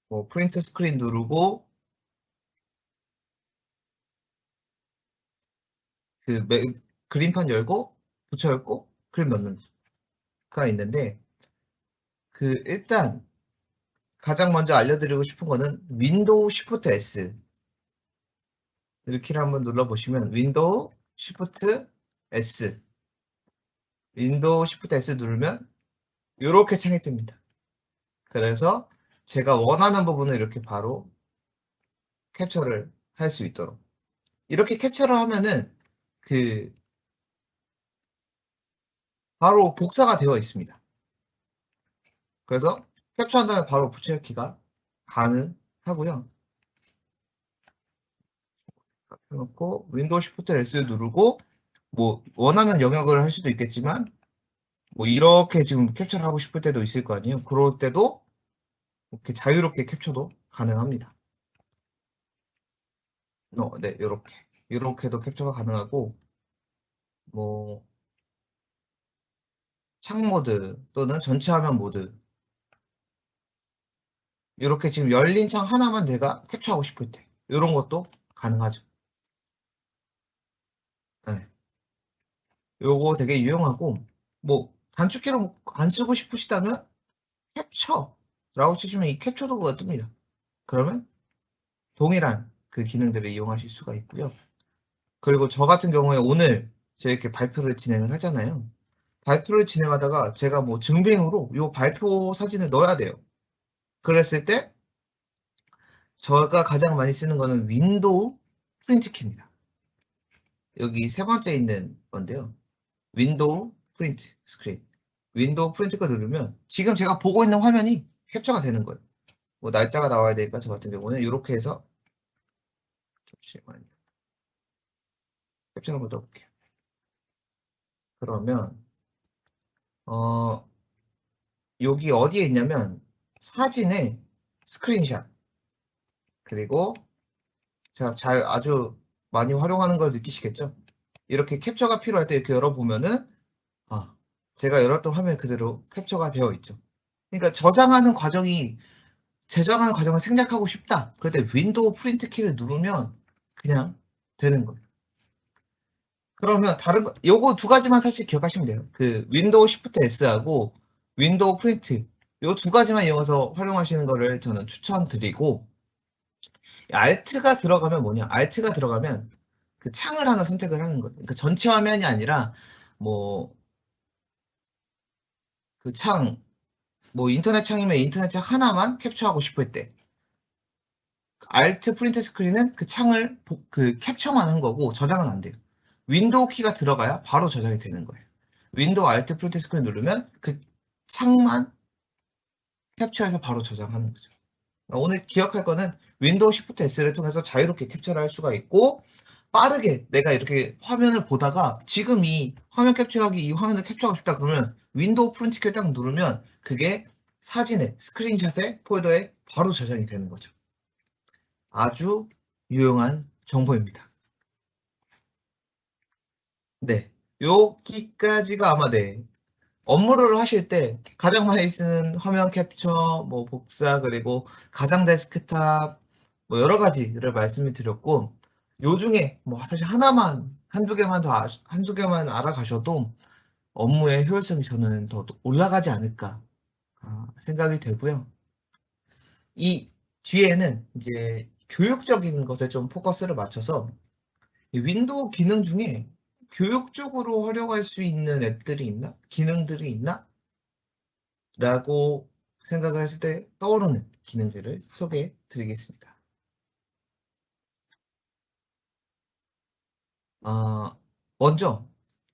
뭐 프린트 스크린 누르고 그림판 열고 붙여 열고 그림 넣는 가 있는데 일단 가장 먼저 알려드리고 싶은 거는 윈도우 쉬프트 S 이렇게 한번 눌러보시면 윈도우 쉬프트 S 누르면 이렇게 창이 뜹니다. 그래서 제가 원하는 부분을 이렇게 바로 캡처를 할 수 있도록 이렇게 캡처를 하면은 바로 복사가 되어 있습니다. 그래서 캡처한 다음에 바로 붙여넣기가 가능하고요. 해놓고 윈도우 쉬프트 S 누르고 원하는 영역을 할 수도 있겠지만 이렇게 지금 캡처를 하고 싶을 때도 있을 거 아니에요. 그럴 때도 이렇게 자유롭게 캡처도 가능합니다. 네, 이렇게도 캡처가 가능하고, 뭐 창 모드 또는 전체 화면 모드, 이렇게 지금 열린 창 하나만 내가 캡처하고 싶을 때 이런 것도 가능하죠. 네. 요거 되게 유용하고, 뭐 단축키로 안 쓰고 싶으시다면 캡처라고 치시면 이 캡처 도구가 뜹니다. 그러면 동일한 그 기능들을 이용하실 수가 있고요. 그리고 저 같은 경우에 오늘 제가 이렇게 발표를 진행을 하잖아요. 발표를 진행하다가 제가 뭐 증빙으로 요 발표 사진을 넣어야 돼요. 그랬을 때 제가 가장 많이 쓰는 거는 윈도우 프린트 키입니다. 여기 세 번째 있는 건데요. 윈도우 프린트 스크린. 윈도우 프린트가 누르면 지금 제가 보고 있는 화면이 캡처가 되는 거예요. 뭐 날짜가 나와야 되니까 저 같은 경우는 이렇게 해서 잠시만요. 캡처를 한번 넣어볼게요. 그러면 여기 어디에 있냐면 사진에 스크린샷, 그리고 제가 아주 많이 활용하는 걸 느끼시겠죠? 이렇게 캡처가 필요할 때 이렇게 열어보면은 제가 열었던 화면 그대로 캡처가 되어 있죠. 그러니까 제작하는 과정을 생략하고 싶다. 그럴 때 윈도우 프린트 키를 누르면 그냥 되는 거예요. 그러면 요거 두 가지만 사실 기억하시면 돼요. 그 윈도우 시프트 S하고 윈도우 프린트, 요 두 가지만 이용해서 활용하시는 거를 저는 추천드리고, Alt가 들어가면 뭐냐? Alt가 들어가면 그 창을 하나 선택을 하는 거예요. 그러니까 전체 화면이 아니라 뭐 그 인터넷 창이면 인터넷 창 하나만 캡처하고 싶을 때, Alt 프린트 스크린은 그 창을 캡처만 한 거고 저장은 안 돼요. 윈도우 키가 들어가야 바로 저장이 되는 거예요. 윈도우 Alt 프린트 스크린 누르면 그 창만 캡처해서 바로 저장하는 거죠. 오늘 기억할 거는 윈도우 Shift S를 통해서 자유롭게 캡처를 할 수가 있고, 빠르게 내가 이렇게 화면을 보다가 지금 이 화면을 캡처하고 싶다 그러면 윈도우 프린트 키를 딱 누르면 그게 사진에, 스크린샷에, 폴더에 바로 저장이 되는 거죠. 아주 유용한 정보입니다. 네, 여기까지가 아마 업무를 하실 때 가장 많이 쓰는 화면 캡처, 뭐 복사, 그리고 가상 데스크탑, 뭐 여러 가지를 말씀을 드렸고, 요 중에 뭐 사실 한두 개만 알아가셔도 업무의 효율성이 저는 더 올라가지 않을까 생각이 되고요. 이 뒤에는 이제 교육적인 것에 좀 포커스를 맞춰서 이 윈도우 기능 중에 교육적으로 활용할 수 있는 앱들이 있나? 기능들이 있나? 라고 생각을 했을 때 떠오르는 기능들을 소개해 드리겠습니다. 먼저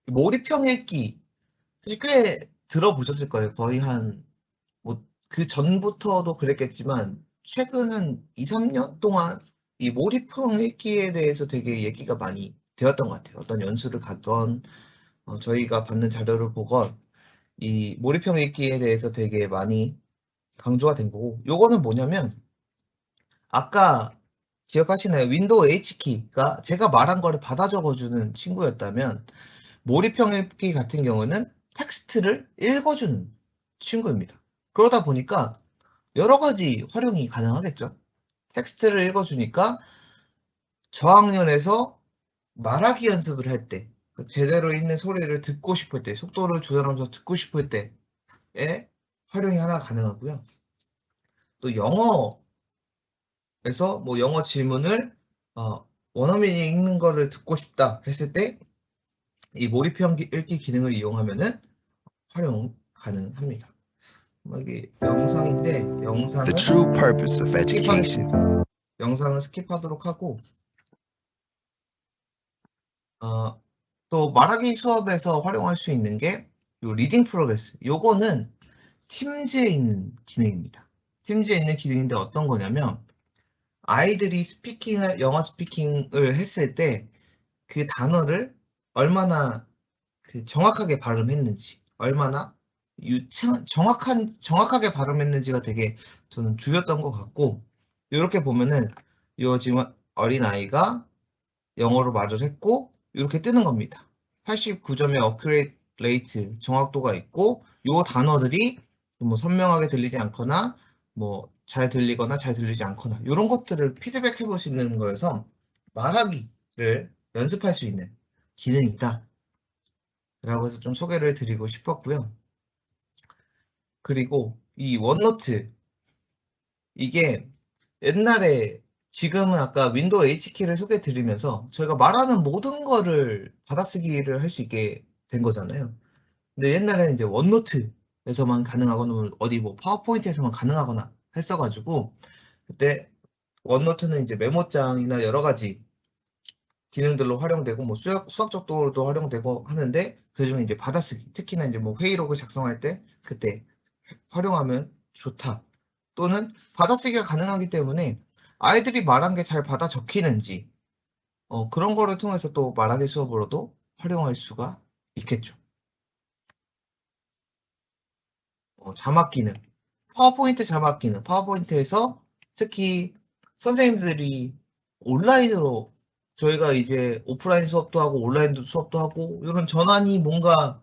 몰입형 읽기, 사실 꽤 들어보셨을 거예요. 거의 그 전부터도 그랬겠지만 최근 한 2, 3년 동안 이 몰입형 읽기에 대해서 되게 얘기가 많이 되었던 것 같아요. 어떤 연수를 갔던, 저희가 받는 자료를 보건 이 몰입형 읽기에 대해서 되게 많이 강조가 된 거고, 요거는 뭐냐면 아까 기억하시나요? 윈도우 H키가 제가 말한 거를 받아 적어주는 친구였다면, 몰입형 읽기 같은 경우는 텍스트를 읽어주는 친구입니다. 그러다 보니까 여러 가지 활용이 가능하겠죠. 텍스트를 읽어주니까 저학년에서 말하기 연습을 할 때, 제대로 읽는 소리를 듣고 싶을 때, 속도를 조절하면서 듣고 싶을 때에 활용이 하나 가능하고요. 또 영어에서 뭐 영어 질문을 원어민이 읽는 거를 듣고 싶다 했을 때 이 몰입형 읽기 기능을 이용하면은 활용 가능합니다. 여기 영상인데
The true purpose of education.
영상은 스킵하도록 하고, 또 말하기 수업에서 활용할 수 있는 게 요 리딩 프로그레스. 요거는 팀즈에 있는 기능입니다. 팀즈에 있는 기능인데 어떤 거냐면 아이들이 영어 스피킹을 했을 때 그 단어를 얼마나 정확하게 발음했는지, 얼마나 정확하게 발음했는지가 되게 저는 중요했던 것 같고, 이렇게 보면은 이 지금 어린아이가 영어로 말을 했고 이렇게 뜨는 겁니다. 89점의 어큐레이트 레이트 정확도가 있고 요 단어들이 뭐 선명하게 들리지 않거나 뭐 잘 들리거나 잘 들리지 않거나 이런 것들을 피드백해 볼 수 있는 거여서 말하기를 연습할 수 있는 기능이다 라고 해서 좀 소개를 드리고 싶었고요. 그리고 이 원노트 이게 옛날에 지금은 아까 윈도우 H키를 소개해 드리면서 저희가 말하는 모든 거를 받아쓰기를 할 수 있게 된 거잖아요. 근데 옛날에는 이제 원노트에서만 가능하거나 어디 뭐 파워포인트에서만 가능하거나 했어가지고 그때 원노트는 이제 메모장이나 여러 가지 기능들로 활용되고 뭐 수학적 도구로도 활용되고 하는데 그중에 이제 받아쓰기 특히나 이제 뭐 회의록을 작성할 때 그때 활용하면 좋다. 또는 받아쓰기가 가능하기 때문에 아이들이 말한 게 잘 받아 적히는지 그런 거를 통해서 또 말하기 수업으로도 활용할 수가 있겠죠. 자막 기능, 파워포인트 자막 기능, 파워포인트에서 특히 선생님들이 온라인으로 저희가 이제 오프라인 수업도 하고 온라인 수업도 하고 이런 전환이 뭔가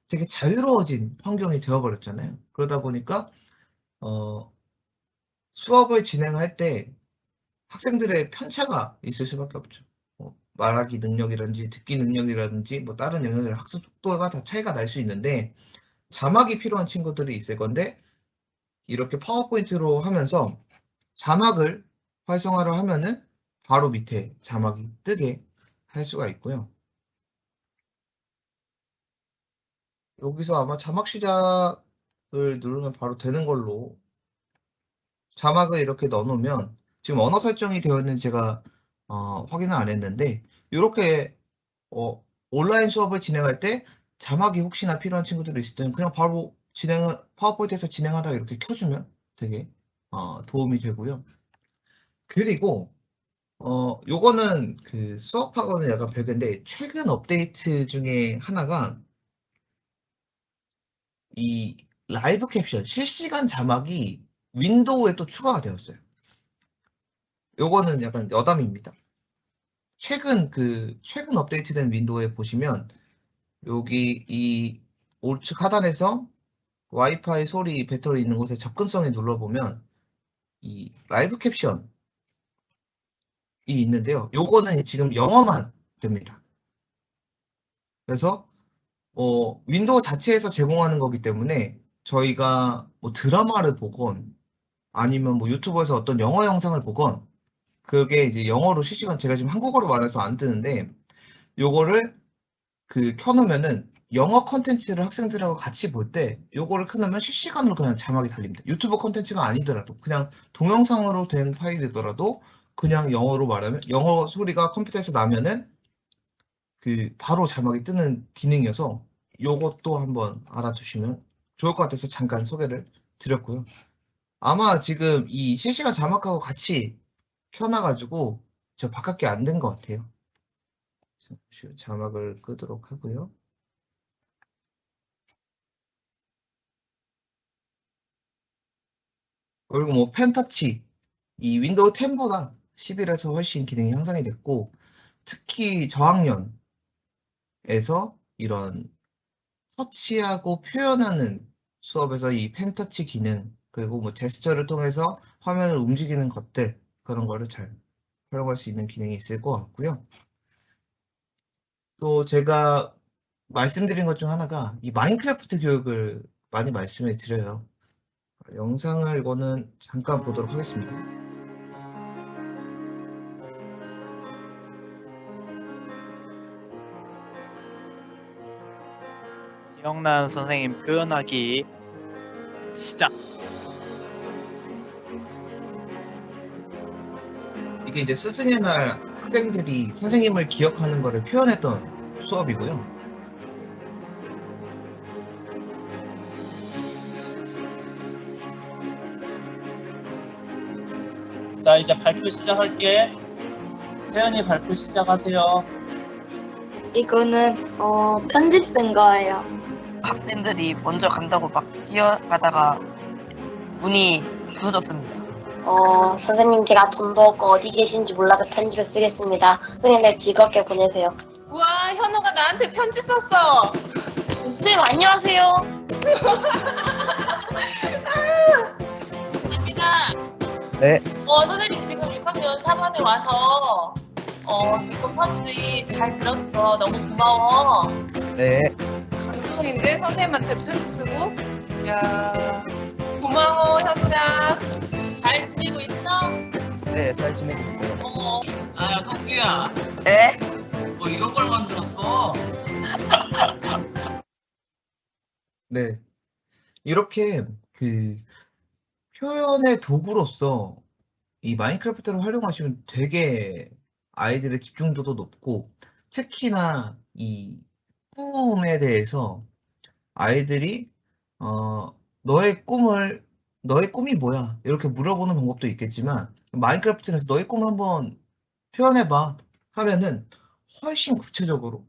되게 자유로워진 환경이 되어버렸잖아요. 그러다 보니까 수업을 진행할 때 학생들의 편차가 있을 수밖에 없죠. 말하기 능력이라든지 듣기 능력이라든지 뭐 다른 영역의 학습 속도가 다 차이가 날 수 있는데 자막이 필요한 친구들이 있을 건데 이렇게 파워포인트로 하면서 자막을 활성화를 하면은 바로 밑에 자막이 뜨게 할 수가 있고요. 여기서 아마 자막 시작을 누르면 바로 되는 걸로 자막을 이렇게 넣어놓으면 지금 언어 설정이 되어 있는 제가 확인을 안 했는데 이렇게 온라인 수업을 진행할 때 자막이 혹시나 필요한 친구들이 있을 때는 그냥 바로 파워포인트에서 진행하다가 이렇게 켜주면 되게 도움이 되고요. 그리고 요거는 그 수업하고는 약간 별개인데 최근 업데이트 중에 하나가 이 라이브 캡션 실시간 자막이 윈도우에 또 추가가 되었어요. 요거는 약간 여담입니다. 최근 업데이트된 윈도우에 보시면 여기 이 우측 하단에서 와이파이 소리 배터리 있는 곳에 접근성에 눌러보면 이 라이브 캡션이 있는데요. 요거는 지금 영어만 됩니다. 그래서 윈도우 자체에서 제공하는 거기 때문에 저희가 뭐 드라마를 보건 아니면 뭐 유튜브에서 어떤 영어 영상을 보건 그게 이제 영어로 실시간 제가 지금 한국어로 말해서 안 뜨는데 요거를 켜놓으면은 영어 컨텐츠를 학생들하고 같이 볼 때 요거를 켜놓으면 실시간으로 그냥 자막이 달립니다. 유튜브 컨텐츠가 아니더라도 그냥 동영상으로 된 파일이더라도 그냥 영어로 말하면 영어 소리가 컴퓨터에서 나면은 바로 자막이 뜨는 기능이어서 요것도 한번 알아두시면 좋을 것 같아서 잠깐 소개를 드렸고요. 아마 지금 이 실시간 자막하고 같이 켜놔가지고 저 바깥게 안 된 것 같아요. 자막을 끄도록 하고요. 그리고 뭐 펜터치 이 윈도우 10보다 11에서 훨씬 기능이 향상이 됐고 특히 저학년에서 이런 터치하고 표현하는 수업에서 이 펜터치 기능 그리고 뭐 제스처를 통해서 화면을 움직이는 것들 그런 거를 잘 활용할 수 있는 기능이 있을 것 같고요. 또 제가 말씀드린 것 중 하나가 이 마인크래프트 교육을 많이 말씀을 드려요. 영상을 이거는 잠깐 보도록 하겠습니다.
기억나는 선생님 표현하기 시작.
이게 이제 스승의 날 학생들이 선생님을 기억하는 것을 표현했던 수업이고요.
자, 이제 발표 시작할게. 태연이 발표 시작하세요.
이거는 편집된 거예요. 학생들이 먼저 간다고 막 뛰어가다가 문이 부서졌습니다.
선생님 제가 돈도 없고 어디 계신지 몰라서 편지를 쓰겠습니다. 선생님들 즐겁게 보내세요.
우와, 현우가 나한테 편지 썼어.
선생님 안녕하세요.
아니다.
네.
선생님 지금 6학년 4반에 와서 이거 편지 잘 들었어. 너무 고마워.
네.
감동인데 선생님한테 편지 쓰고. 야, 고마워 현우야.
잘 지내고 있어?
네, 잘 지내고 있어요.
아, 성규야,
에?
뭐 이런 걸 만들었어?
네. 이렇게 그 표현의 도구로서 이 마인크래프트를 활용하시면 되게 아이들의 집중도도 높고 특히나 이 꿈에 대해서 아이들이 너의 꿈이 뭐야? 이렇게 물어보는 방법도 있겠지만 마인크래프트에서 너의 꿈 한번 표현해봐 하면은 훨씬 구체적으로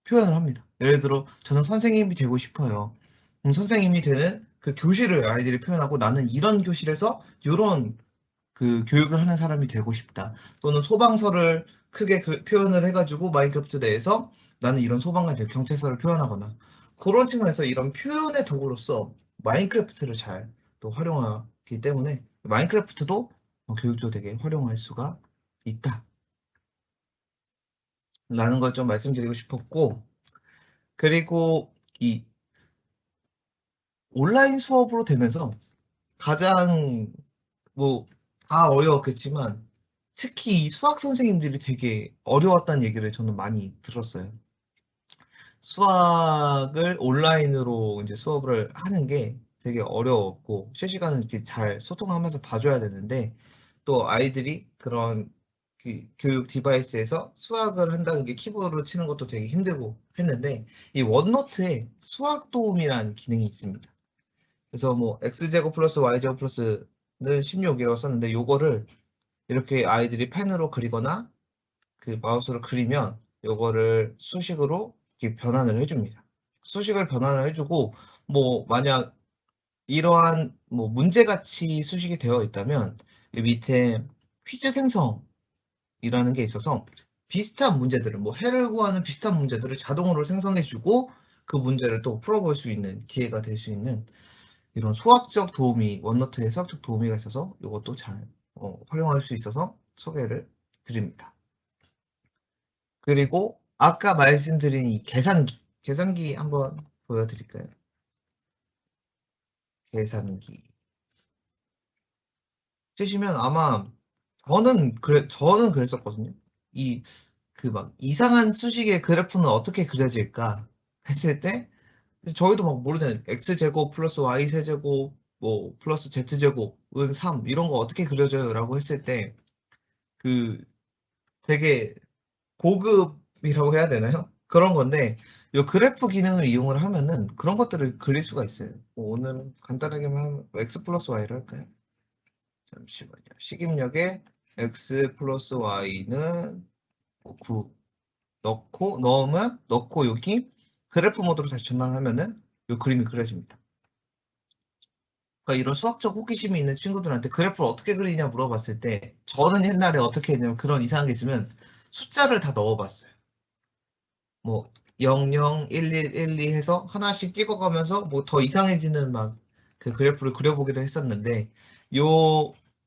표현을 합니다. 예를 들어 저는 선생님이 되고 싶어요. 그럼 선생님이 되는 그 교실을 아이들이 표현하고 나는 이런 교실에서 이런 그 교육을 하는 사람이 되고 싶다. 또는 소방서를 크게 표현을 해가지고 마인크래프트 내에서 나는 이런 소방관이 경찰서를 표현하거나 그런 측면에서 이런 표현의 도구로서 마인크래프트를 잘 또 활용하기 때문에 마인크래프트도 교육도 되게 활용할 수가 있다. 라는 걸 좀 말씀드리고 싶었고, 그리고 이 온라인 수업으로 되면서 가장 다 어려웠겠지만 특히 이 수학 선생님들이 되게 어려웠다는 얘기를 저는 많이 들었어요. 수학을 온라인으로 이제 수업을 하는 게 되게 어려웠고 실시간을 이렇게 잘 소통하면서 봐줘야 되는데 또 아이들이 그런 교육 디바이스에서 수학을 한다는 게 키보드로 치는 것도 되게 힘들고 했는데 이 원노트에 수학 도움이라는 기능이 있습니다. 그래서 뭐 x제곱 플러스 y제곱 플러스는 16이라고 썼는데 요거를 이렇게 아이들이 펜으로 그리거나 그 마우스로 그리면 요거를 수식으로 이렇게 변환을 해줍니다. 수식을 변환을 해주고 뭐 만약 이러한 뭐 문제같이 수식이 되어 있다면 이 밑에 퀴즈 생성이라는 게 있어서 비슷한 문제들을 뭐 해를 구하는 비슷한 문제들을 자동으로 생성해주고 그 문제를 또 풀어볼 수 있는 기회가 될 수 있는 이런 수학적 도움이 원노트에 수학적 도우미가 있어서 이것도 잘 활용할 수 있어서 소개를 드립니다. 그리고 아까 말씀드린 이 계산기 한번 보여드릴까요? 계산기 쓰시면 아마 저는 그랬었거든요. 막 이상한 수식의 그래프는 어떻게 그려질까 했을 때 저희도 막 모르는 x제곱 플러스 y세제곱 뭐 플러스 z제곱은 3 이런 거 어떻게 그려져요? 라고 했을 때 되게 고급이라고 해야 되나요? 그런 건데 이 그래프 기능을 이용을 하면은 그런 것들을 그릴 수가 있어요. 오늘은 간단하게만 하면 x 플러스 y를 할까요? 잠시만요. 식입력에 x 플러스 y는 9 넣고 여기 그래프 모드로 다시 전환하면은 이 그림이 그려집니다. 그러니까 이런 수학적 호기심이 있는 친구들한테 그래프를 어떻게 그리냐 물어봤을 때 저는 옛날에 어떻게 했냐면 그런 이상한 게 있으면 숫자를 다 넣어봤어요. 뭐 00, 11, 12 해서 하나씩 찍어가면서 뭐 더 이상해지는 막 그 그래프를 그려보기도 했었는데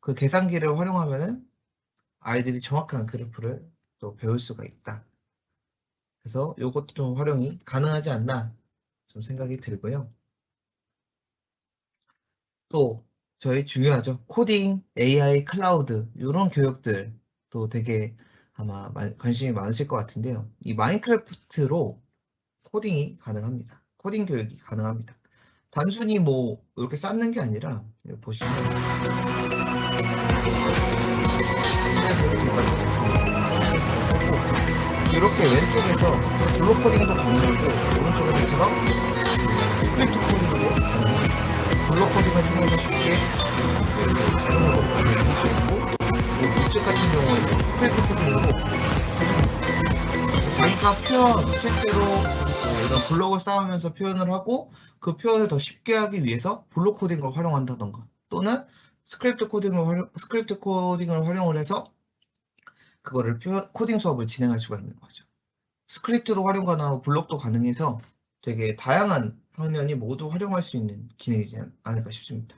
그 계산기를 활용하면은 아이들이 정확한 그래프를 또 배울 수가 있다. 그래서 이것도 좀 활용이 가능하지 않나 좀 생각이 들고요. 또 저희 중요하죠. 코딩, AI, 클라우드 이런 교육들 또 되게 아마 관심이 많으실 것 같은데요. 이 마인크래프트로 코딩이 가능합니다. 코딩 교육이 가능합니다. 단순히 뭐 이렇게 쌓는 게 아니라 여기 보시면 이렇게 왼쪽에서 블록 코딩도 가능하고 오른쪽에서처럼 스크립트 코딩도 가능합니다. 블록 코딩을 통해서 쉽게 자동으로 할 수 있고 우측 같은 경우에는 스크립트 코딩으로 해줍니다. 자기가 실제로 이런 블록을 쌓으면서 표현을 하고 그 표현을 더 쉽게 하기 위해서 블록 코딩을 활용한다던가 또는 스크립트 코딩을 활용을 해서 그거를 코딩 수업을 진행할 수가 있는 거죠. 스크립트도 활용 가능하고 블록도 가능해서 되게 다양한 학년이 모두 활용할 수 있는 기능이지 않을까 싶습니다.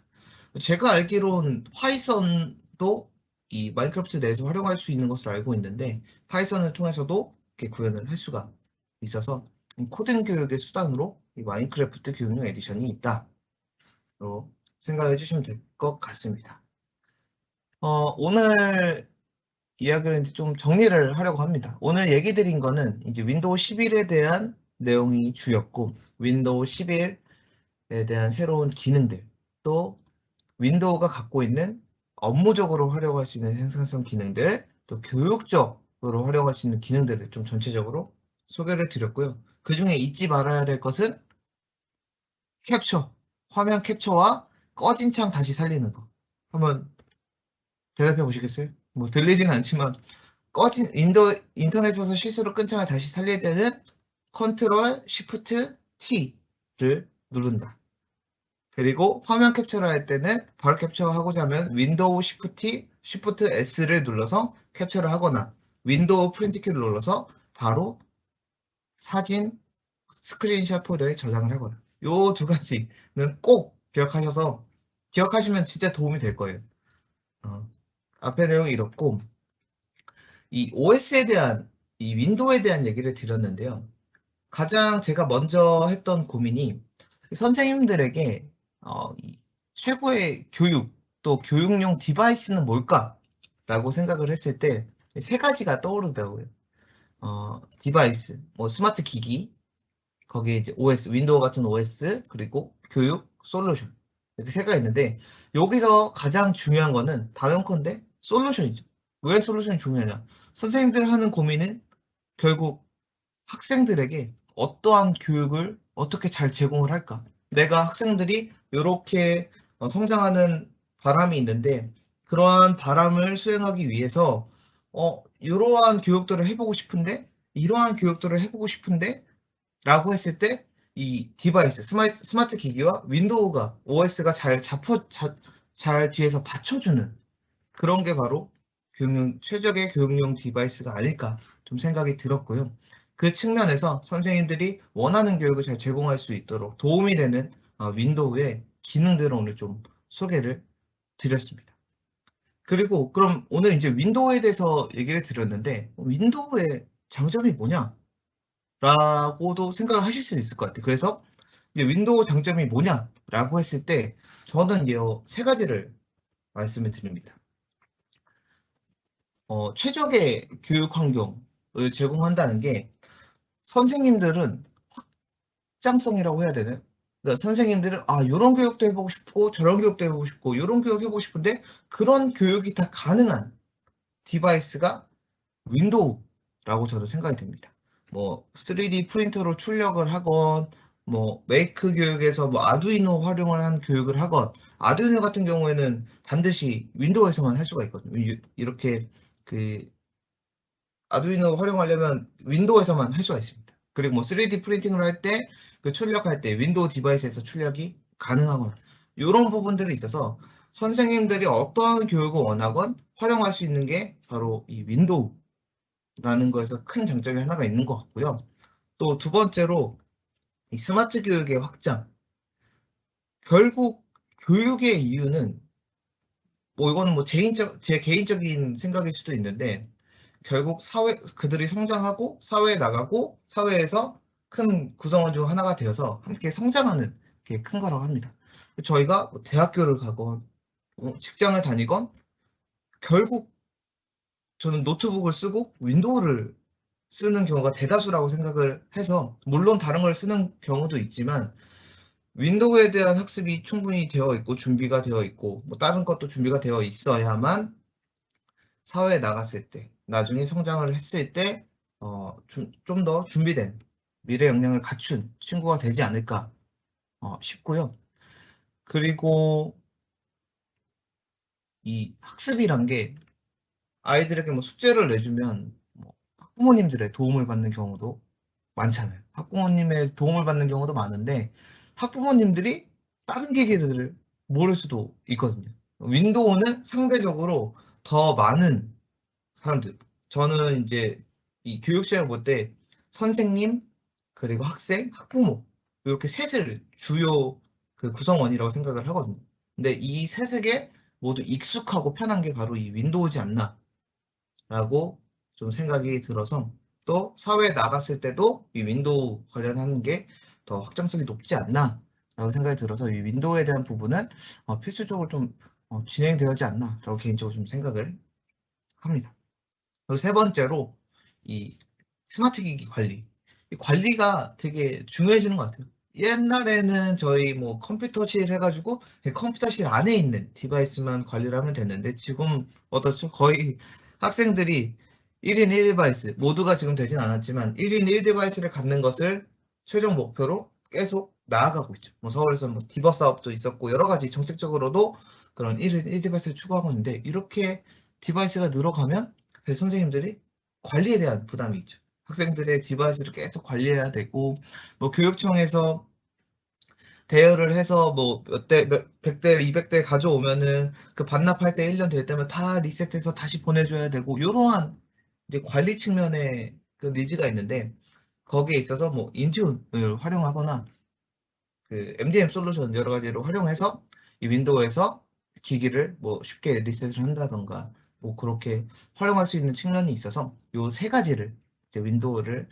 제가 알기로는 파이썬도 이 마인크래프트 내에서 활용할 수 있는 것으로 알고 있는데 파이썬을 통해서도 이렇게 구현을 할 수가 있어서 코딩 교육의 수단으로 이 마인크래프트 교육용 에디션이 있다로 생각해 주시면 될 것 같습니다. 오늘 이야기를 이제 좀 정리를 하려고 합니다. 오늘 얘기 드린 거는 이제 윈도우 11에 대한 내용이 주였고 윈도우 11에 대한 새로운 기능들 또 윈도우가 갖고 있는 업무적으로 활용할 수 있는 생산성 기능들 또 교육적으로 활용할 수 있는 기능들을 좀 전체적으로 소개를 드렸고요. 그 중에 잊지 말아야 될 것은 캡처, 화면 캡처와 꺼진 창 다시 살리는 거. 한번 대답해 보시겠어요? 뭐 들리진 않지만 꺼진 인터넷에서 실수로 끈 창을 다시 살릴 때는 컨트롤 쉬프트 T를 누른다. 그리고 화면 캡처를 할 때는 바로 캡처하고자 하면 윈도우 쉬프트 S를 눌러서 캡처를 하거나 윈도우 프린트 키를 눌러서 바로 사진 스크린샷 폴더에 저장을 하거나 요 두 가지는 꼭 기억하셔서 기억하시면 진짜 도움이 될 거예요. 앞에 내용이 이렇고 이 OS에 대한 이 윈도우에 대한 얘기를 드렸는데요. 가장 제가 먼저 했던 고민이 선생님들에게 이 최고의 교육 또 교육용 디바이스는 뭘까? 라고 생각을 했을 때 세 가지가 떠오르더라고요. 디바이스, 뭐 스마트 기기, 거기에 이제 OS, 윈도우 같은 OS, 그리고 교육, 솔루션. 이렇게 세 가지가 있는데 여기서 가장 중요한 거는 단언컨대 솔루션이죠. 왜 솔루션이 중요하냐? 선생님들 하는 고민은 결국 학생들에게 어떠한 교육을 어떻게 잘 제공을 할까? 내가 학생들이 이렇게 성장하는 바람이 있는데 그러한 바람을 수행하기 위해서 이러한 교육들을 해보고 싶은데 이러한 교육들을 해보고 싶은데 라고 했을 때 이 디바이스, 스마트 기기와 윈도우가 OS가 잘 뒤에서 받쳐주는 그런 게 바로 최적의 교육용 디바이스가 아닐까 좀 생각이 들었고요. 그 측면에서 선생님들이 원하는 교육을 잘 제공할 수 있도록 도움이 되는 윈도우의 기능들을 오늘 좀 소개를 드렸습니다. 그리고 그럼 오늘 이제 윈도우에 대해서 얘기를 드렸는데 윈도우의 장점이 뭐냐? 라고도 생각을 하실 수 있을 것 같아요. 그래서 이제 윈도우 장점이 뭐냐라고 했을 때 저는 세 가지를 말씀을 드립니다. 최적의 교육 환경을 제공한다는 게 선생님들은 확장성이라고 해야 되나요? 그러니까 선생님들은 이런 교육도 해보고 싶고 저런 교육도 해보고 싶고 이런 교육 해보고 싶은데 그런 교육이 다 가능한 디바이스가 윈도우라고 저도 생각이 됩니다. 뭐 3D 프린터로 출력을 하건 뭐 메이크 교육에서 뭐 아두이노 활용을 한 교육을 하건 아두이노 같은 경우에는 반드시 윈도우에서만 할 수가 있거든요. 이렇게 그 아두이노 활용하려면 윈도우에서만 할 수가 있습니다. 그리고 뭐 3D 프린팅을 할 때 그 출력할 때 윈도우 디바이스에서 출력이 가능하거나 이런 부분들이 있어서 선생님들이 어떠한 교육을 원하건 활용할 수 있는 게 바로 이 윈도우라는 거에서 큰 장점이 하나가 있는 것 같고요. 또 두 번째로 이 스마트 교육의 확장. 결국 교육의 이유는 뭐 이거는 뭐 제 개인적인 생각일 수도 있는데 결국 그들이 성장하고 사회에 나가고 사회에서 큰 구성원 중 하나가 되어서 함께 성장하는 게 큰 거라고 합니다. 저희가 뭐 대학교를 가건 직장을 다니건 결국 저는 노트북을 쓰고 윈도우를 쓰는 경우가 대다수라고 생각을 해서 물론 다른 걸 쓰는 경우도 있지만 윈도우에 대한 학습이 충분히 되어 있고 준비가 되어 있고 뭐 다른 것도 준비가 되어 있어야만 사회에 나갔을 때 나중에 성장을 했을 때 좀 더 준비된 미래 역량을 갖춘 친구가 되지 않을까 싶고요. 그리고 이 학습이란 게 아이들에게 뭐 숙제를 내주면 뭐 학부모님들의 도움을 받는 경우도 많잖아요. 학부모님의 도움을 받는 경우도 많은데 학부모님들이 다른 기기들을 모를 수도 있거든요. 윈도우는 상대적으로 더 많은 사람들. 저는 이제 이 교육 시험을 볼 때 선생님, 그리고 학생, 학부모 이렇게 셋을 주요 그 구성원이라고 생각을 하거든요. 근데 이 셋에게 모두 익숙하고 편한 게 바로 이 윈도우지 않나라고 좀 생각이 들어서 또 사회에 나갔을 때도 이 윈도우 관련하는 게 더 확장성이 높지 않나라고 생각이 들어서 이 윈도우에 대한 부분은 필수적으로 좀 진행되어야지 않나라고 개인적으로 좀 생각을 합니다. 그리고 세 번째로 이 스마트 기기 관리. 이 관리가 되게 중요해지는 것 같아요. 옛날에는 저희 뭐 컴퓨터실 해가지고 컴퓨터실 안에 있는 디바이스만 관리를 하면 됐는데 지금 어떻죠? 거의 학생들이 1인 1디바이스 모두가 지금 되진 않았지만 1인 1디바이스를 갖는 것을 최종 목표로 계속 나아가고 있죠. 뭐 서울에서 뭐 디버 사업도 있었고 여러 가지 정책적으로도 그런 1인 1디바이스를 추구하고 있는데 이렇게 디바이스가 늘어가면 그래서 선생님들이 관리에 대한 부담이 있죠. 학생들의 디바이스를 계속 관리해야 되고 뭐 교육청에서 대여를 해서 뭐 몇 대, 100대, 200대 가져오면은 그 반납할 때 1년 될 때면 다 리셋해서 다시 보내줘야 되고 이러한 이제 관리 측면의 그 니즈가 있는데 거기에 있어서 뭐 인튠을 활용하거나 그 MDM 솔루션 여러 가지를 활용해서 이 윈도우에서 기기를 뭐 쉽게 리셋을 한다던가 뭐 그렇게 활용할 수 있는 측면이 있어서 요 세 가지를 이제 윈도우를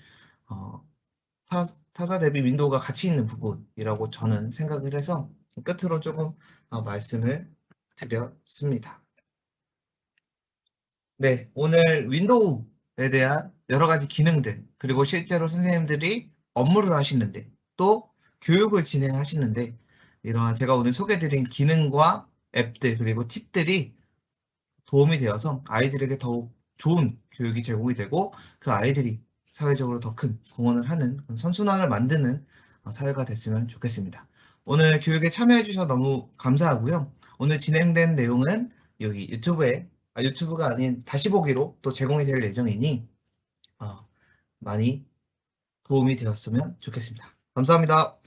타사 대비 윈도우가 가치 있는 부분이라고 저는 생각을 해서 끝으로 조금 말씀을 드렸습니다. 네, 오늘 윈도우에 대한 여러 가지 기능들 그리고 실제로 선생님들이 업무를 하시는데 또 교육을 진행하시는데 이러한 제가 오늘 소개해드린 기능과 앱들 그리고 팁들이 도움이 되어서 아이들에게 더욱 좋은 교육이 제공이 되고 그 아이들이 사회적으로 더 큰 공헌을 하는 선순환을 만드는 사회가 됐으면 좋겠습니다. 오늘 교육에 참여해 주셔서 너무 감사하고요. 오늘 진행된 내용은 여기 유튜브가 아닌 다시 보기로 또 제공이 될 예정이니 많이 도움이 되었으면 좋겠습니다. 감사합니다.